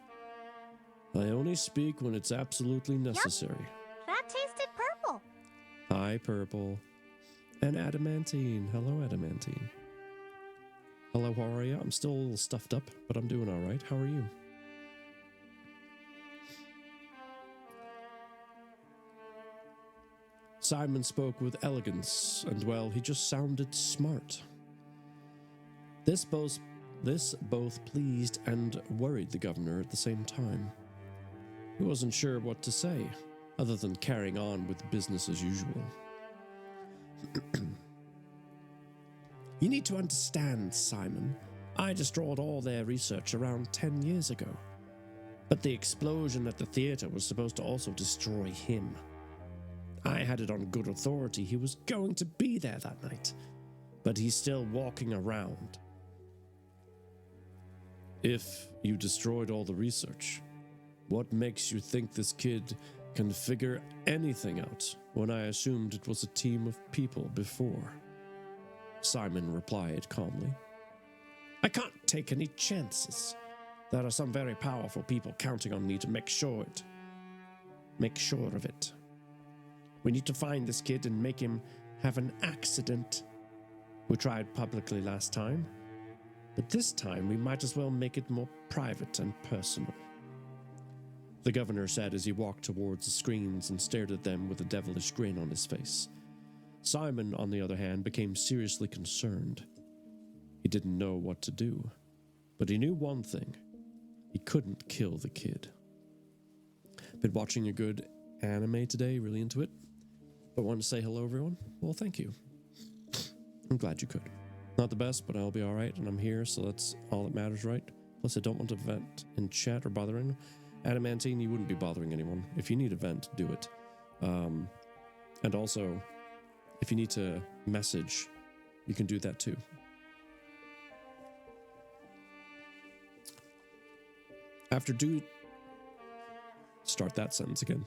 "I only speak when it's absolutely necessary." That tasted purple. Hi, Purple. And Adamantine. Hello, Adamantine. Hello, how are you? I'm still a little stuffed up, but I'm doing all right. How are you? Simon spoke with elegance, and well, he just sounded smart. This both pleased and worried the governor at the same time. He wasn't sure what to say, other than carrying on with business as usual. "You need to understand, Simon, I destroyed all their research around 10 years ago. But the explosion at the theater was supposed to also destroy him. I had it on good authority he was going to be there that night, but he's still walking around." "If you destroyed all the research, what makes you think this kid can figure anything out when I assumed it was a team of people before?" Simon replied calmly. "I can't take any chances. There are some very powerful people counting on me to make sure of it. We need to find this kid and make him have an accident. We tried publicly last time, but this time we might as well make it more private and personal," the governor said as he walked towards the screens and stared at them with a devilish grin on his face. Simon, on the other hand, became seriously concerned. He didn't know what to do, but he knew one thing. He couldn't kill the kid. Been watching a good anime today, really into it. But wanted to say hello, everyone. Well, thank you. I'm glad you could. Not the best, but I'll be alright, and I'm here, so that's all that matters, right? Plus, I don't want to vent in chat or bother anyone. Adamantine, you wouldn't be bothering anyone. If you need a vent, do it. And also, if you need to message, you can do that too. Start that sentence again.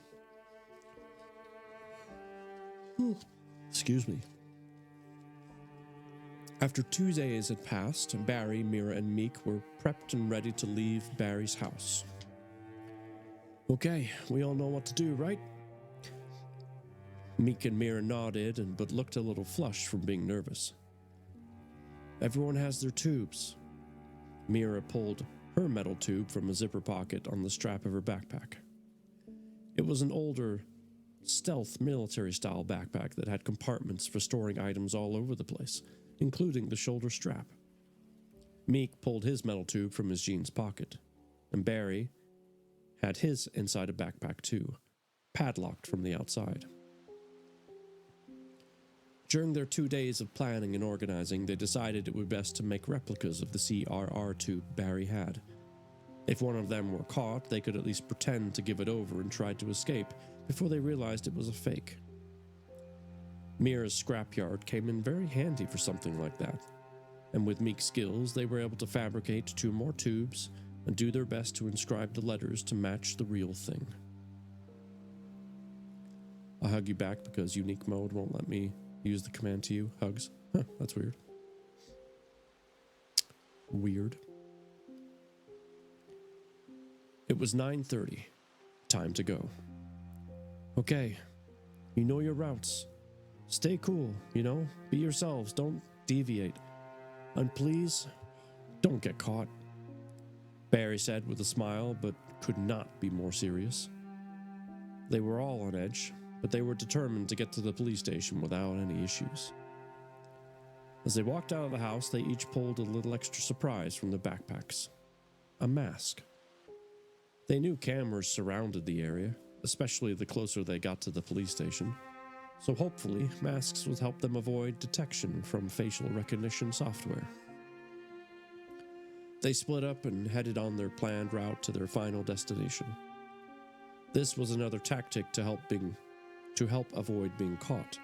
Excuse me. After 2 days had passed, Barry, Mira, and Meek were prepped and ready to leave Barry's house. "Okay, we all know what to do, right?" Meek and Mira nodded but looked a little flushed from being nervous. Everyone has their tubes. Mira pulled her metal tube from a zipper pocket on the strap of her backpack. It was an older, stealth military-style backpack that had compartments for storing items all over the place, including the shoulder strap. Meek pulled his metal tube from his jeans pocket, and Barry had his inside a backpack too, padlocked from the outside. During their 2 days of planning and organizing, they decided it would be best to make replicas of the CRR tube Barry had. If one of them were caught, they could at least pretend to give it over and try to escape before they realized it was a fake. Mira's scrapyard came in very handy for something like that, and with Meek's skills, they were able to fabricate 2 more tubes and do their best to inscribe the letters to match the real thing. I'll hug you back because unique mode won't let me use the command to you. Hugs. Huh, that's weird. Weird. It was 9:30. Time to go. Okay, you know your routes. Stay cool, be yourselves, don't deviate. And please, don't get caught. Barry said with a smile, but could not be more serious. They were all on edge, but they were determined to get to the police station without any issues. As they walked out of the house, they each pulled a little extra surprise from their backpacks. A mask. They knew cameras surrounded the area, especially the closer they got to the police station, so hopefully masks would help them avoid detection from facial recognition software. They split up and headed on their planned route to their final destination. This was another tactic to help avoid being caught.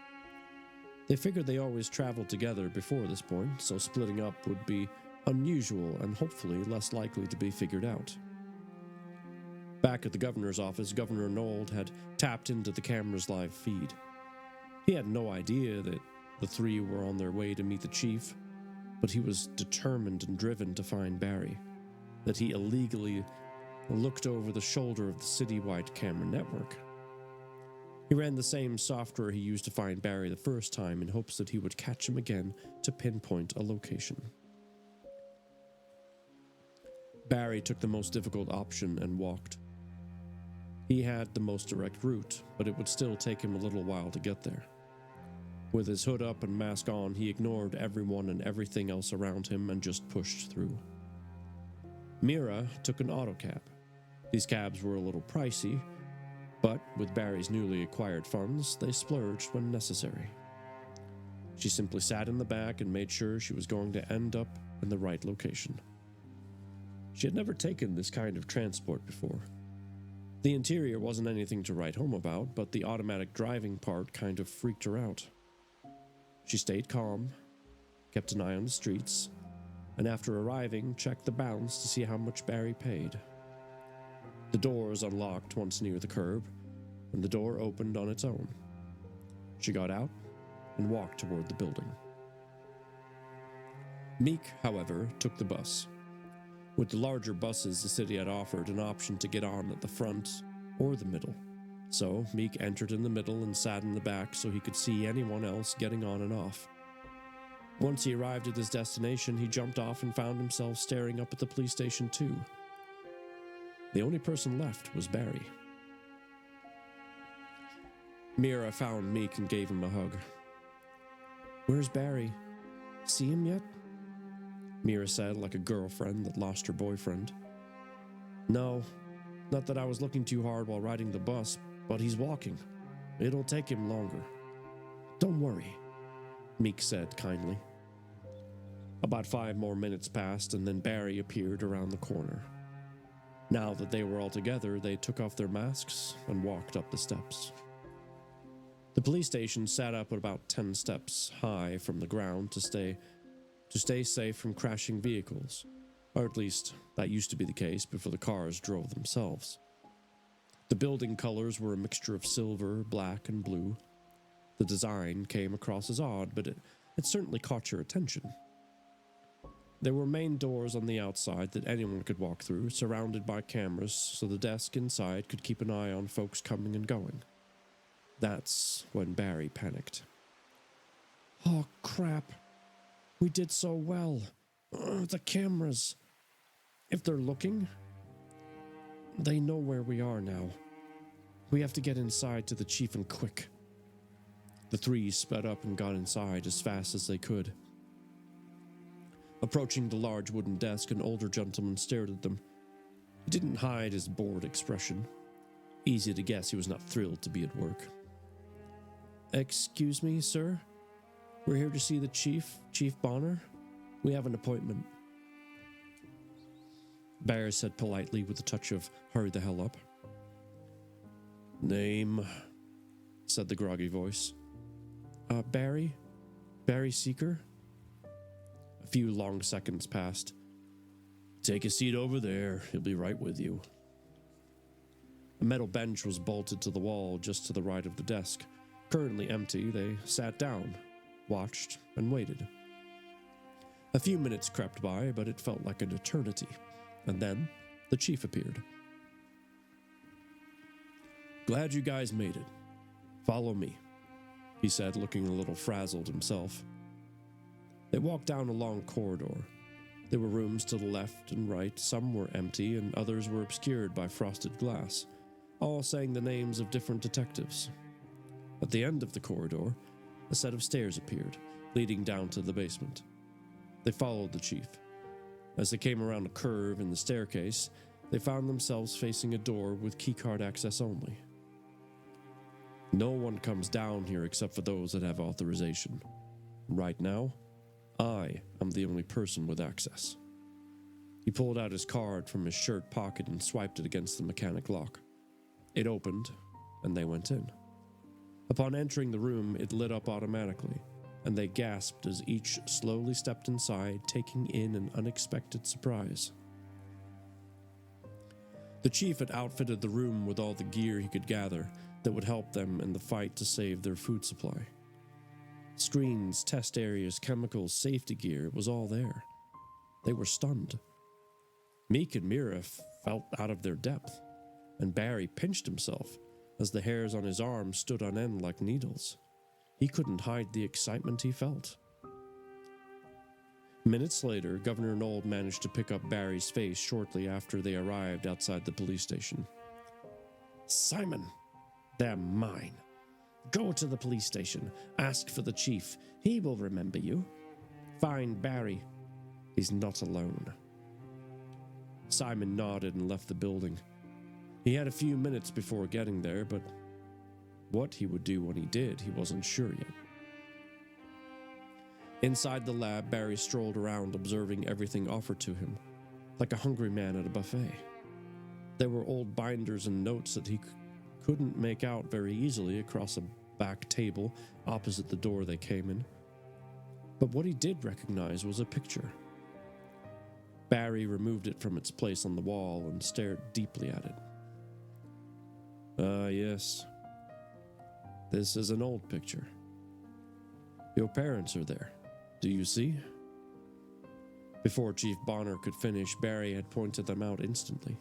They figured they always traveled together before this point, so splitting up would be unusual and hopefully less likely to be figured out. Back at the governor's office, Governor Nold had tapped into the camera's live feed. He had no idea that the 3 were on their way to meet the chief, but he was determined and driven to find Barry, that he illegally looked over the shoulder of the citywide camera network. He ran the same software he used to find Barry the first time in hopes that he would catch him again to pinpoint a location. Barry took the most difficult option and walked. He had the most direct route, but it would still take him a little while to get there. With his hood up and mask on, he ignored everyone and everything else around him and just pushed through. Mira took an autocab. These cabs were a little pricey, but with Barry's newly acquired funds, they splurged when necessary. She simply sat in the back and made sure she was going to end up in the right location. She had never taken this kind of transport before. The interior wasn't anything to write home about, but the automatic driving part kind of freaked her out. She stayed calm, kept an eye on the streets, and after arriving, checked the balance to see how much Barry paid. The doors unlocked once near the curb, and the door opened on its own. She got out and walked toward the building. Meek, however, took the bus. With the larger buses, the city had offered an option to get on at the front or the middle. So Meek entered in the middle and sat in the back so he could see anyone else getting on and off. Once he arrived at his destination, he jumped off and found himself staring up at the police station too. The only person left was Barry. Mira found Meek and gave him a hug. "Where's Barry? See him yet?" Mira said, like a girlfriend that lost her boyfriend. "No, not that I was looking too hard while riding the bus, but he's walking. It'll take him longer. Don't worry," Meek said kindly. About 5 more minutes passed, and then Barry appeared around the corner. Now that they were all together, they took off their masks and walked up the steps. The police station sat up about 10 steps high from the ground to stay safe from crashing vehicles, or at least that used to be the case before the cars drove themselves. The building colors were a mixture of silver, black, and blue. The design came across as odd, but it certainly caught your attention. There were main doors on the outside that anyone could walk through, surrounded by cameras so the desk inside could keep an eye on folks coming and going. That's when Barry panicked. Oh, crap. We did so well. The cameras. If they're looking, they know where we are now. We have to get inside to the chief and quick. The three sped up and got inside as fast as they could. Approaching the large wooden desk, an older gentleman stared at them. He didn't hide his bored expression. Easy to guess he was not thrilled to be at work. Excuse me, sir? We're here to see the chief, Chief Bonner. We have an appointment. Barry said politely with a touch of hurry the hell up. Name, said the groggy voice. Barry? Barry Seeker? A few long seconds passed. Take a seat over there. He'll be right with you. A metal bench was bolted to the wall just to the right of the desk. Currently empty, they sat down, watched, and waited. A few minutes crept by, but it felt like an eternity. And then the chief appeared. Glad you guys made it. Follow me, he said, looking a little frazzled himself. They walked down a long corridor. There were rooms to the left and right. Some were empty, and others were obscured by frosted glass, all saying the names of different detectives. At the end of the corridor, a set of stairs appeared, leading down to the basement. They followed the chief. As they came around a curve in the staircase, they found themselves facing a door with keycard access only. No one comes down here except for those that have authorization. Right now, I am the only person with access. He pulled out his card from his shirt pocket and swiped it against the mechanic lock. It opened, and they went in. Upon entering the room, it lit up automatically, and they gasped as each slowly stepped inside, taking in an unexpected surprise. The chief had outfitted the room with all the gear he could gather that would help them in the fight to save their food supply. Screens, test areas, chemicals, safety gear, it was all there. They were stunned. Meek and Mira felt out of their depth, and Barry pinched himself as the hairs on his arms stood on end like needles. He couldn't hide the excitement he felt. Minutes later, Governor Knoll managed to pick up Barry's face shortly after they arrived outside the police station. Simon, they're mine. Go to the police station. Ask for the chief. He will remember you. Find Barry. He's not alone. Simon nodded and left the building. He had a few minutes before getting there, but what he would do when he did, he wasn't sure yet. Inside the lab, Barry strolled around observing everything offered to him, like a hungry man at a buffet. There were old binders and notes that he couldn't make out very easily across a back table opposite the door they came in. But what he did recognize was a picture. Barry removed it from its place on the wall and stared deeply at it. Yes. This is an old picture. Your parents are there. Do you see? Before Chief Bonner could finish, Barry had pointed them out instantly.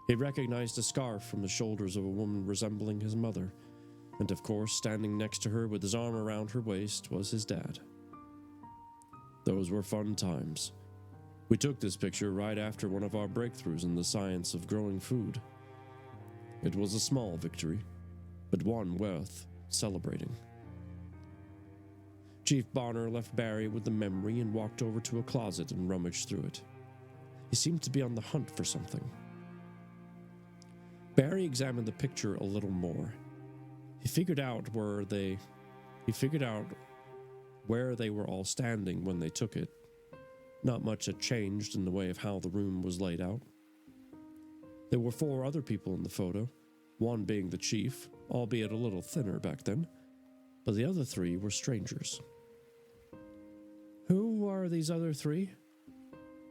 He recognized a scarf from the shoulders of a woman resembling his mother, and of course, standing next to her with his arm around her waist was his dad. Those were fun times. We took this picture right after one of our breakthroughs in the science of growing food. It was a small victory, but one worth celebrating. Chief Bonner left Barry with the memory and walked over to a closet and rummaged through it. He seemed to be on the hunt for something. Barry examined the picture a little more. He figured out where they were all standing when they took it. Not much had changed in the way of how the room was laid out. There were 4 other people in the photo, one being the chief, albeit a little thinner back then, but the other 3 were strangers. Who are these other 3?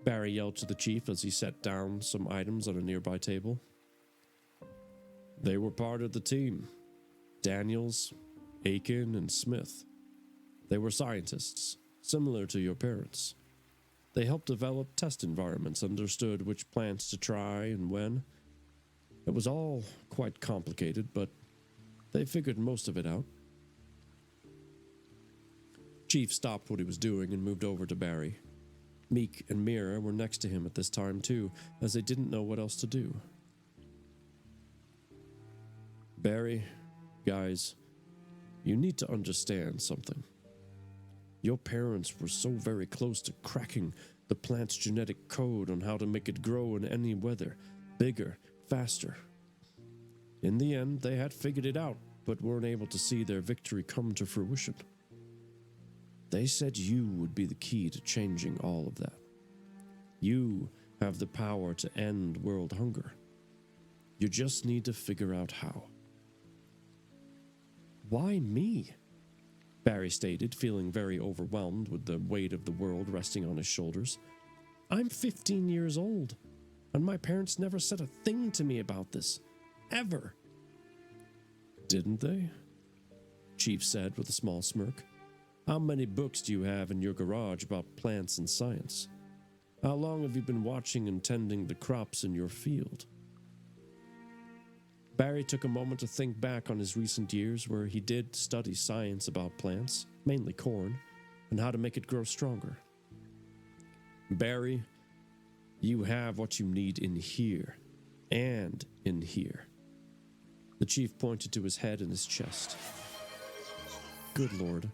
Barry yelled to the chief as he set down some items on a nearby table. They were part of the team. Daniels, Aiken, and Smith. They were scientists, similar to your parents. They helped develop test environments, understood which plants to try and when. It was all quite complicated, but They figured most of it out. Chief stopped what he was doing and moved over to Barry. Meek and Mira were next to him at this time too, as they didn't know what else to do. Barry, guys, you need to understand something. Your parents were so very close to cracking the plant's genetic code on how to make it grow in any weather, bigger, faster. In the end, they had figured it out, but weren't able to see their victory come to fruition. They said you would be the key to changing all of that. You have the power to end world hunger. You just need to figure out how. Why me? Barry stated, feeling very overwhelmed with the weight of the world resting on his shoulders. I'm 15 years old, and my parents never said a thing to me about this. Ever. Didn't they? Chief said with a small smirk. How many books do you have in your garage about plants and science? How long have you been watching and tending the crops in your field? Barry took a moment to think back on his recent years where he did study science about plants, mainly corn, and how to make it grow stronger. Barry, you have what you need in here, and in here. The chief pointed to his head and his chest. Good Lord.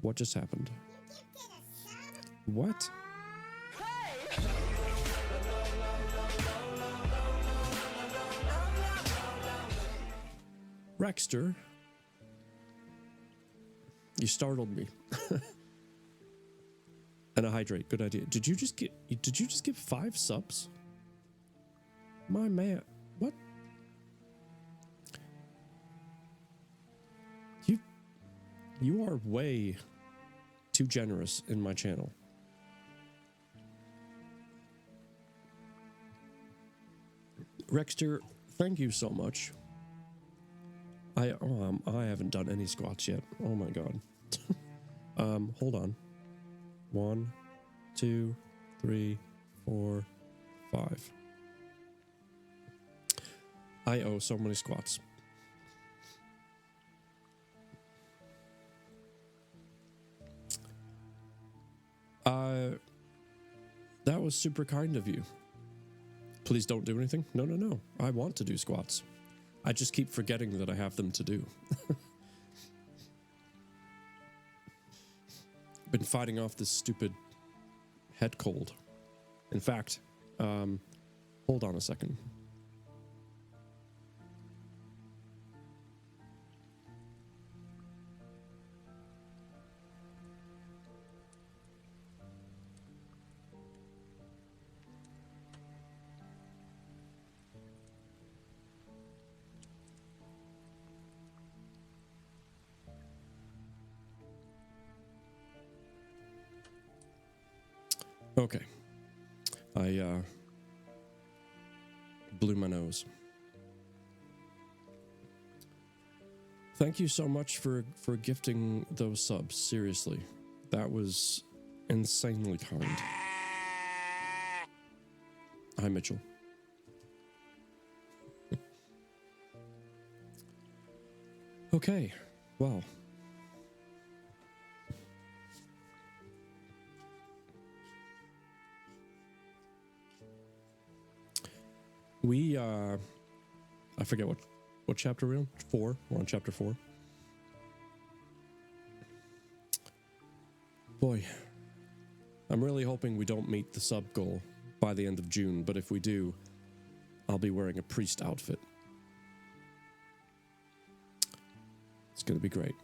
What just happened? What? Rexter, you startled me. And a hydrate, good idea. Did you just get 5 subs? My man, what? You are way too generous in my channel. Rexter, thank you so much. I haven't done any squats yet. Oh my god. Hold on. 1, 2, 3, 4, 5. I owe so many squats. That was super kind of you. Please don't do anything. No. I want to do squats. I just keep forgetting that I have them to do. Been fighting off this stupid head cold. In fact, hold on a second. Okay. I blew my nose. Thank you so much for gifting those subs. Seriously. That was insanely kind. Hi, Mitchell. Okay. Well. We, I forget what chapter we're on? 4? We're on chapter 4. Boy, I'm really hoping we don't meet the sub goal by the end of June, but if we do, I'll be wearing a priest outfit. It's gonna be great.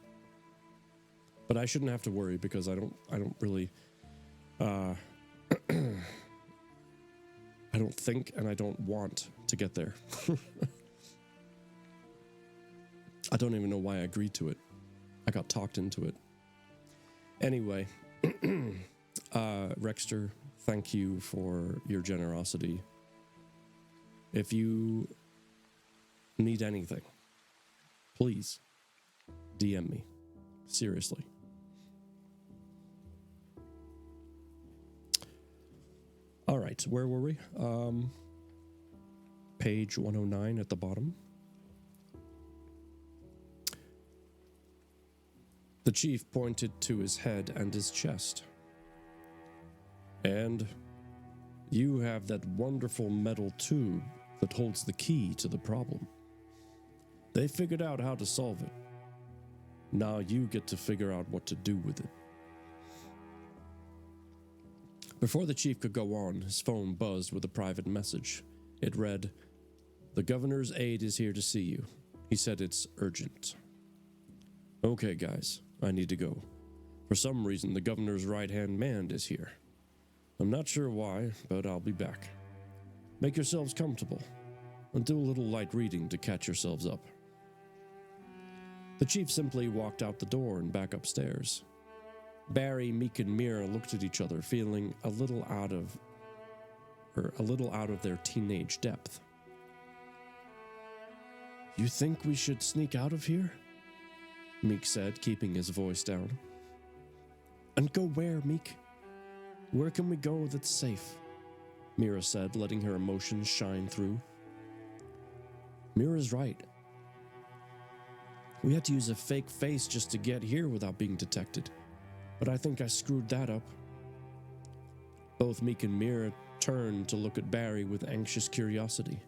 But I shouldn't have to worry because I don't really, I don't think and I don't want to get there. I don't even know why I agreed to it. I got talked into it. Anyway, Rexter, thank you for your generosity. If you need anything, please DM me. Seriously. All right, where were we? Page 109 at the bottom. The chief pointed to his head and his chest. And you have that wonderful metal tube that holds the key to the problem. They figured out how to solve it. Now you get to figure out what to do with it. Before the chief could go on, his phone buzzed with a private message. It read, "The governor's aide is here to see you. He said it's urgent." Okay, guys, I need to go. For some reason, the governor's right-hand man is here. I'm not sure why, but I'll be back. Make yourselves comfortable, and do a little light reading to catch yourselves up. The chief simply walked out the door and back upstairs. Barry, Meek, and Mira looked at each other, feeling a little out of their teenage depth. "You think we should sneak out of here?" Meek said, keeping his voice down. "And go where, Meek? Where can we go that's safe?" Mira said, letting her emotions shine through. Mira's right. We had to use a fake face just to get here without being detected, but I think I screwed that up. Both Meek and Mira turned to look at Barry with anxious curiosity.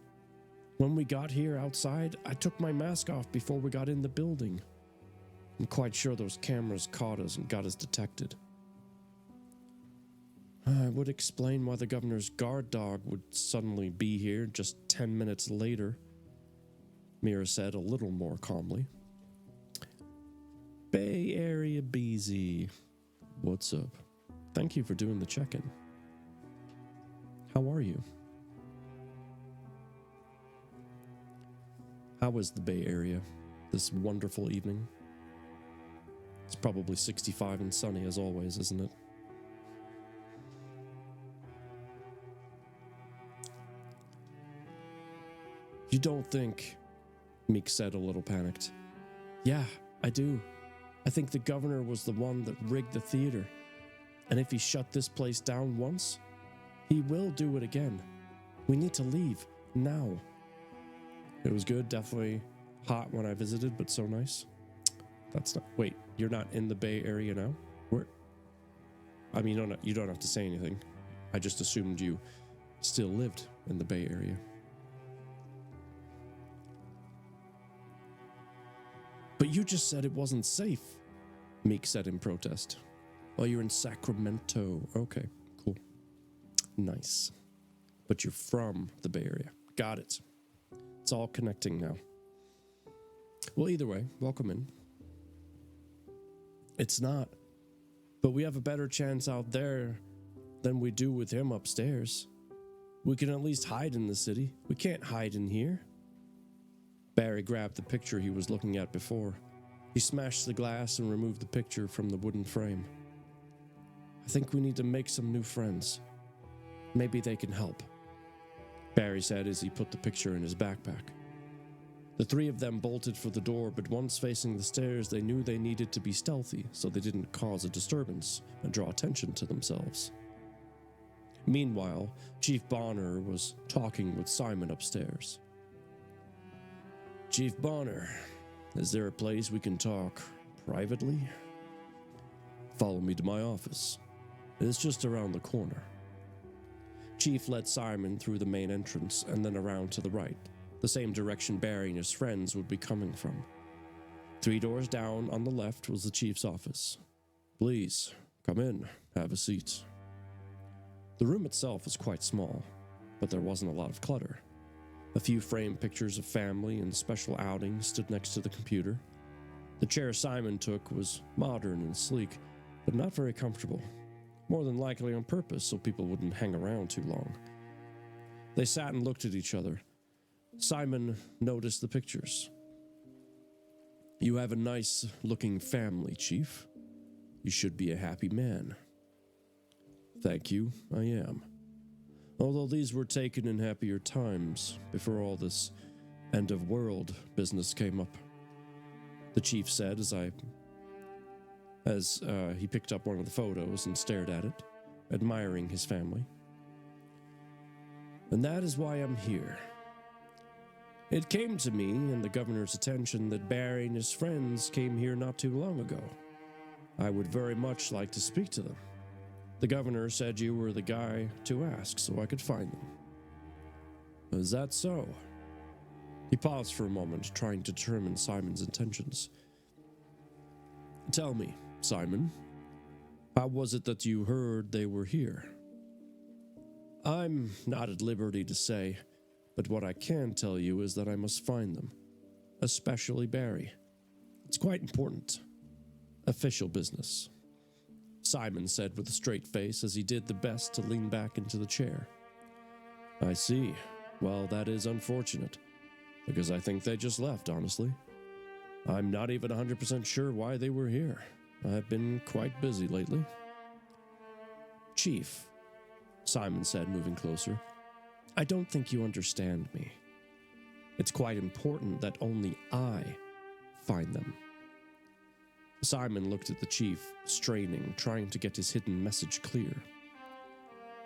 "When we got here outside, I took my mask off before we got in the building. I'm quite sure those cameras caught us and got us detected." "I would explain why the governor's guard dog would suddenly be here just 10 minutes later," Mira said a little more calmly. "Bay Area BZ, what's up? Thank you for doing the check-in. How are you?" How was the Bay Area this wonderful evening? It's probably 65 and sunny as always, isn't it? "You don't think," Meek said, a little panicked. "Yeah, I do. I think the governor was the one that rigged the theater. And if he shut this place down once, he will do it again. We need to leave, now." It was good, definitely hot when I visited, but so nice. That's not... Wait, you're not in the Bay Area now? Where? I mean, you don't have to say anything. I just assumed you still lived in the Bay Area. "But you just said it wasn't safe," Meek said in protest. "Oh, you're in Sacramento. Okay, cool. Nice. But you're from the Bay Area. Got it. It's all connecting now. Well, either way, welcome in." "It's not. But we have a better chance out there than we do with him upstairs. We can at least hide in the city. We can't hide in here." Barry grabbed the picture he was looking at before. He smashed the glass and removed the picture from the wooden frame. "I think we need to make some new friends. Maybe they can help," Barry said as he put the picture in his backpack. The three of them bolted for the door, but once facing the stairs, they knew they needed to be stealthy so they didn't cause a disturbance and draw attention to themselves. Meanwhile, Chief Bonner was talking with Simon upstairs. "Chief Bonner, is there a place we can talk privately? Follow me to my office. It's just around the corner." Chief led Simon through the main entrance and then around to the right, the same direction Barry and his friends would be coming from. 3 doors down on the left was the chief's office. "Please, come in, have a seat." The room itself was quite small, but there wasn't a lot of clutter. A few framed pictures of family and special outings stood next to the computer. The chair Simon took was modern and sleek, but not very comfortable. More than likely on purpose so people wouldn't hang around too long. They sat and looked at each other. Simon noticed the pictures. "You have a nice-looking family, Chief. You should be a happy man." "Thank you, I am. Although these were taken in happier times, before all this end-of-world business came up," the chief said as he picked up one of the photos and stared at it, admiring his family. "And that is why I'm here. It came to me and the governor's attention that Barry and his friends came here not too long ago. I would very much like to speak to them. The governor said you were the guy to ask so I could find them. Is that so? He paused for a moment, trying to determine Simon's intentions. Tell me, Simon, how was it that you heard they were here? I'm not at liberty to say, but what I can tell you is that I must find them, especially Barry. It's quite important. Official business, Simon said with a straight face as he did the best to lean back into the chair. I see. Well, that is unfortunate, because I think they just left, honestly. I'm not even 100% sure why they were here. I've been quite busy lately. Chief, Simon said, moving closer, I don't think you understand me. It's quite important that only I find them. Simon looked at the chief, straining, trying to get his hidden message clear.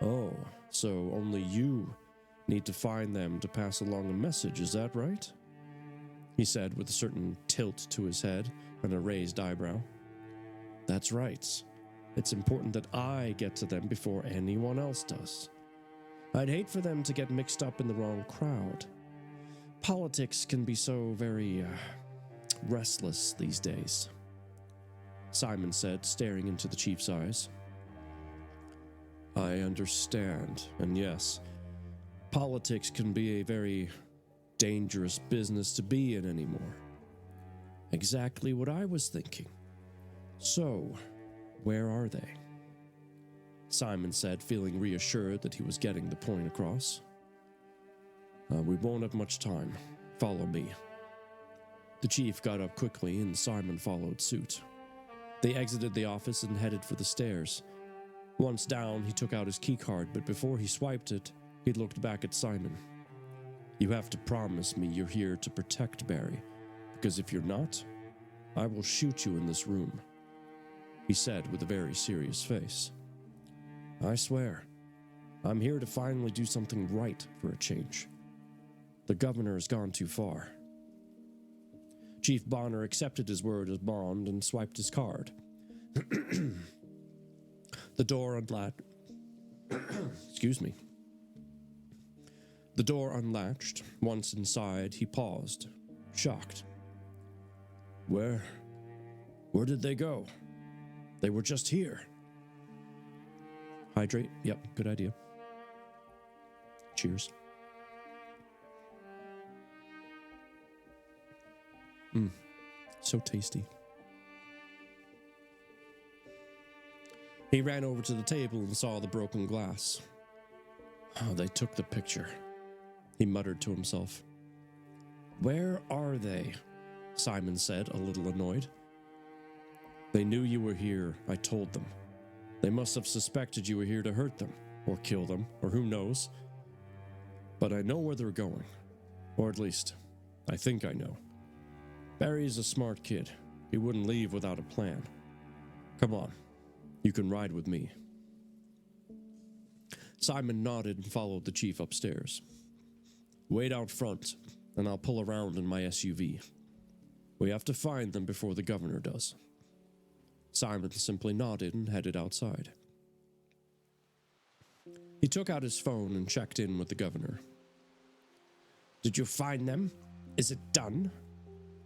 Oh, so only you need to find them to pass along a message, is that right? He said with a certain tilt to his head and a raised eyebrow. That's right. It's important that I get to them before anyone else does. I'd hate for them to get mixed up in the wrong crowd. Politics can be so very restless these days, Simon said, staring into the chief's eyes. I understand, and yes, politics can be a very dangerous business to be in anymore. Exactly what I was thinking. So, where are they? Simon said, feeling reassured that he was getting the point across. We won't have much time. Follow me. The chief got up quickly and Simon followed suit. They exited the office and headed for the stairs. Once down, he took out his keycard, but before he swiped it, he looked back at Simon. You have to promise me you're here to protect Barry, because if you're not, I will shoot you in this room, he said with a very serious face. I swear, I'm here to finally do something right for a change. The governor has gone too far. Chief Bonner accepted his word as bond and swiped his card. The door unlatched. Excuse me. The door unlatched. Once inside, he paused, shocked. Where did they go? They were just here. Hydrate. Yep, good idea. Cheers. So tasty. He ran over to the table and saw the broken glass. Oh, they took the picture, he muttered to himself. Where are they? Simon said, a little annoyed. They knew you were here, I told them. They must have suspected you were here to hurt them, or kill them, or who knows. But I know where they're going. Or at least, I think I know. Barry's a smart kid. He wouldn't leave without a plan. Come on, you can ride with me. Simon nodded and followed the chief upstairs. Wait out front, and I'll pull around in my SUV. We have to find them before the governor does. Simon simply nodded and headed outside. He took out his phone and checked in with the governor. Did you find them? Is it done?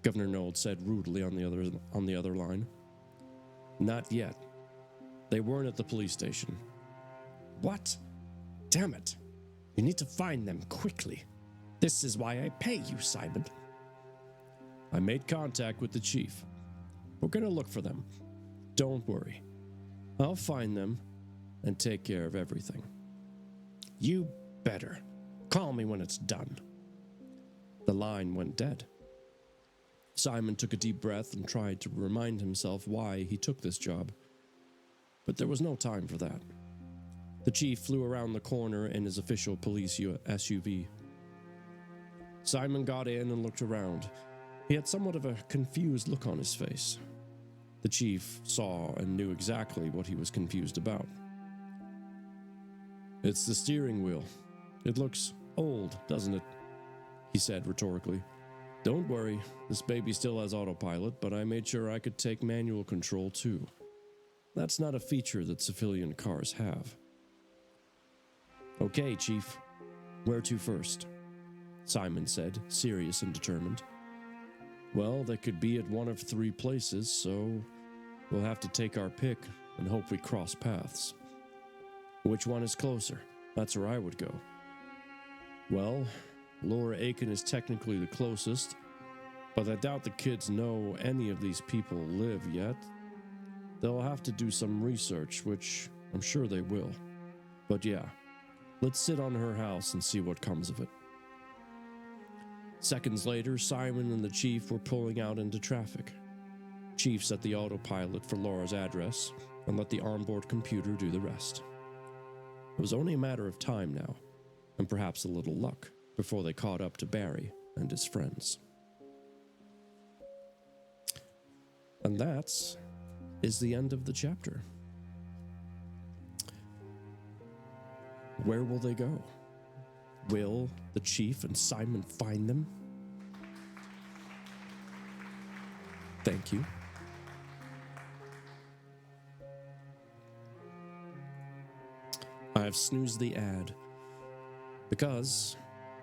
Governor Nold said rudely on the other line. Not yet. They weren't at the police station. What? Damn it. You need to find them quickly. This is why I pay you, Simon. I made contact with the chief. We're gonna look for them. Don't worry. I'll find them and take care of everything. You better. Call me when it's done. The line went dead. Simon took a deep breath and tried to remind himself why he took this job. But there was no time for that. The chief flew around the corner in his official police SUV. Simon got in and looked around. He had somewhat of a confused look on his face. The chief saw and knew exactly what he was confused about. It's the steering wheel. It looks old, doesn't it? He said rhetorically. Don't worry, this baby still has autopilot, but I made sure I could take manual control too. that's not a feature that civilian cars have. Okay, Chief. Where to first? Simon said, serious and determined. Well, they could be at one of 3 places, so we'll have to take our pick and hope we cross paths. Which one is closer? That's where I would go. Well, Laura Aiken is technically the closest, but I doubt the kids know any of these people live yet. They'll have to do some research, which I'm sure they will. But yeah, let's sit on her house and see what comes of it. Seconds later, Simon and the Chief were pulling out into traffic. Chief set the autopilot for Laura's address and let the onboard computer do the rest. It was only a matter of time now, and perhaps a little luck, before they caught up to Barry and his friends. And that is the end of the chapter. Where will they go? Will the Chief and Simon find them? Thank you. I have snoozed the ad because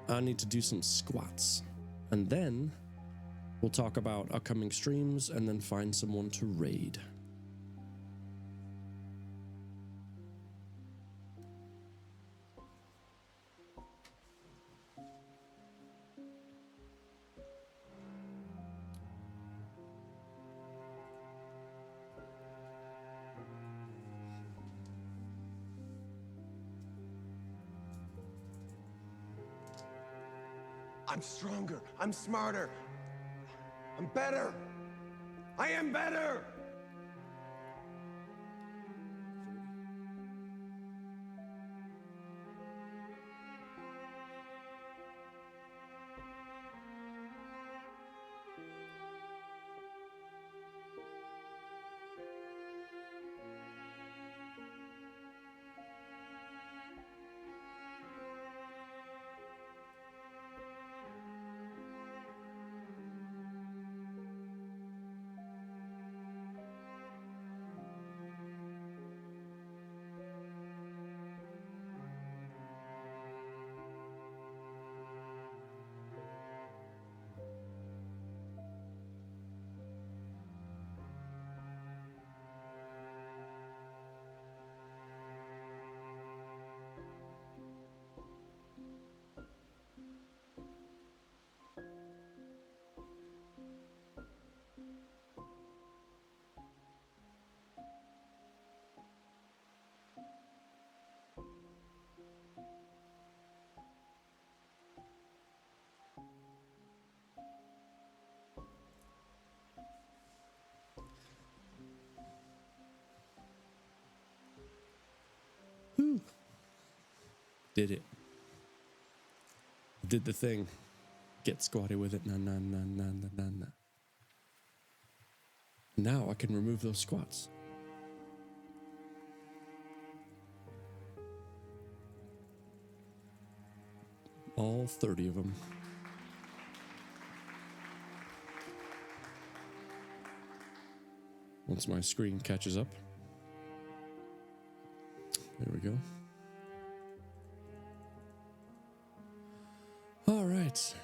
I need to do some squats, and then we'll talk about upcoming streams and then find someone to raid. I'm stronger. I'm smarter. I'm better. I am better. Did it. Did the thing. Get squatty with it. Na na na na na na na. Now I can remove those squats. All 30 of them. Once my screen catches up. There we go. All right.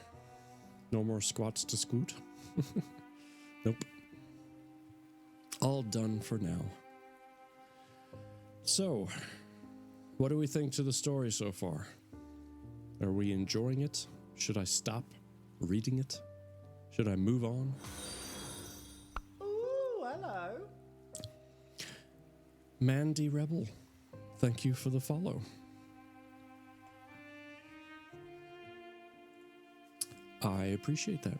No more squats to scoot. Nope. All done for now. So, what do we think to the story so far? Are we enjoying it? Should I stop reading it? Should I move on? Ooh, hello. Mandy Rebel, thank you for the follow. I appreciate that.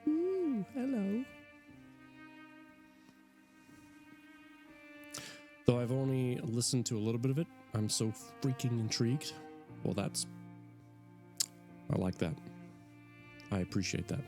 Ooh, hello. Though I've only listened to a little bit of it, I'm so freaking intrigued. Well, I like that. I appreciate that.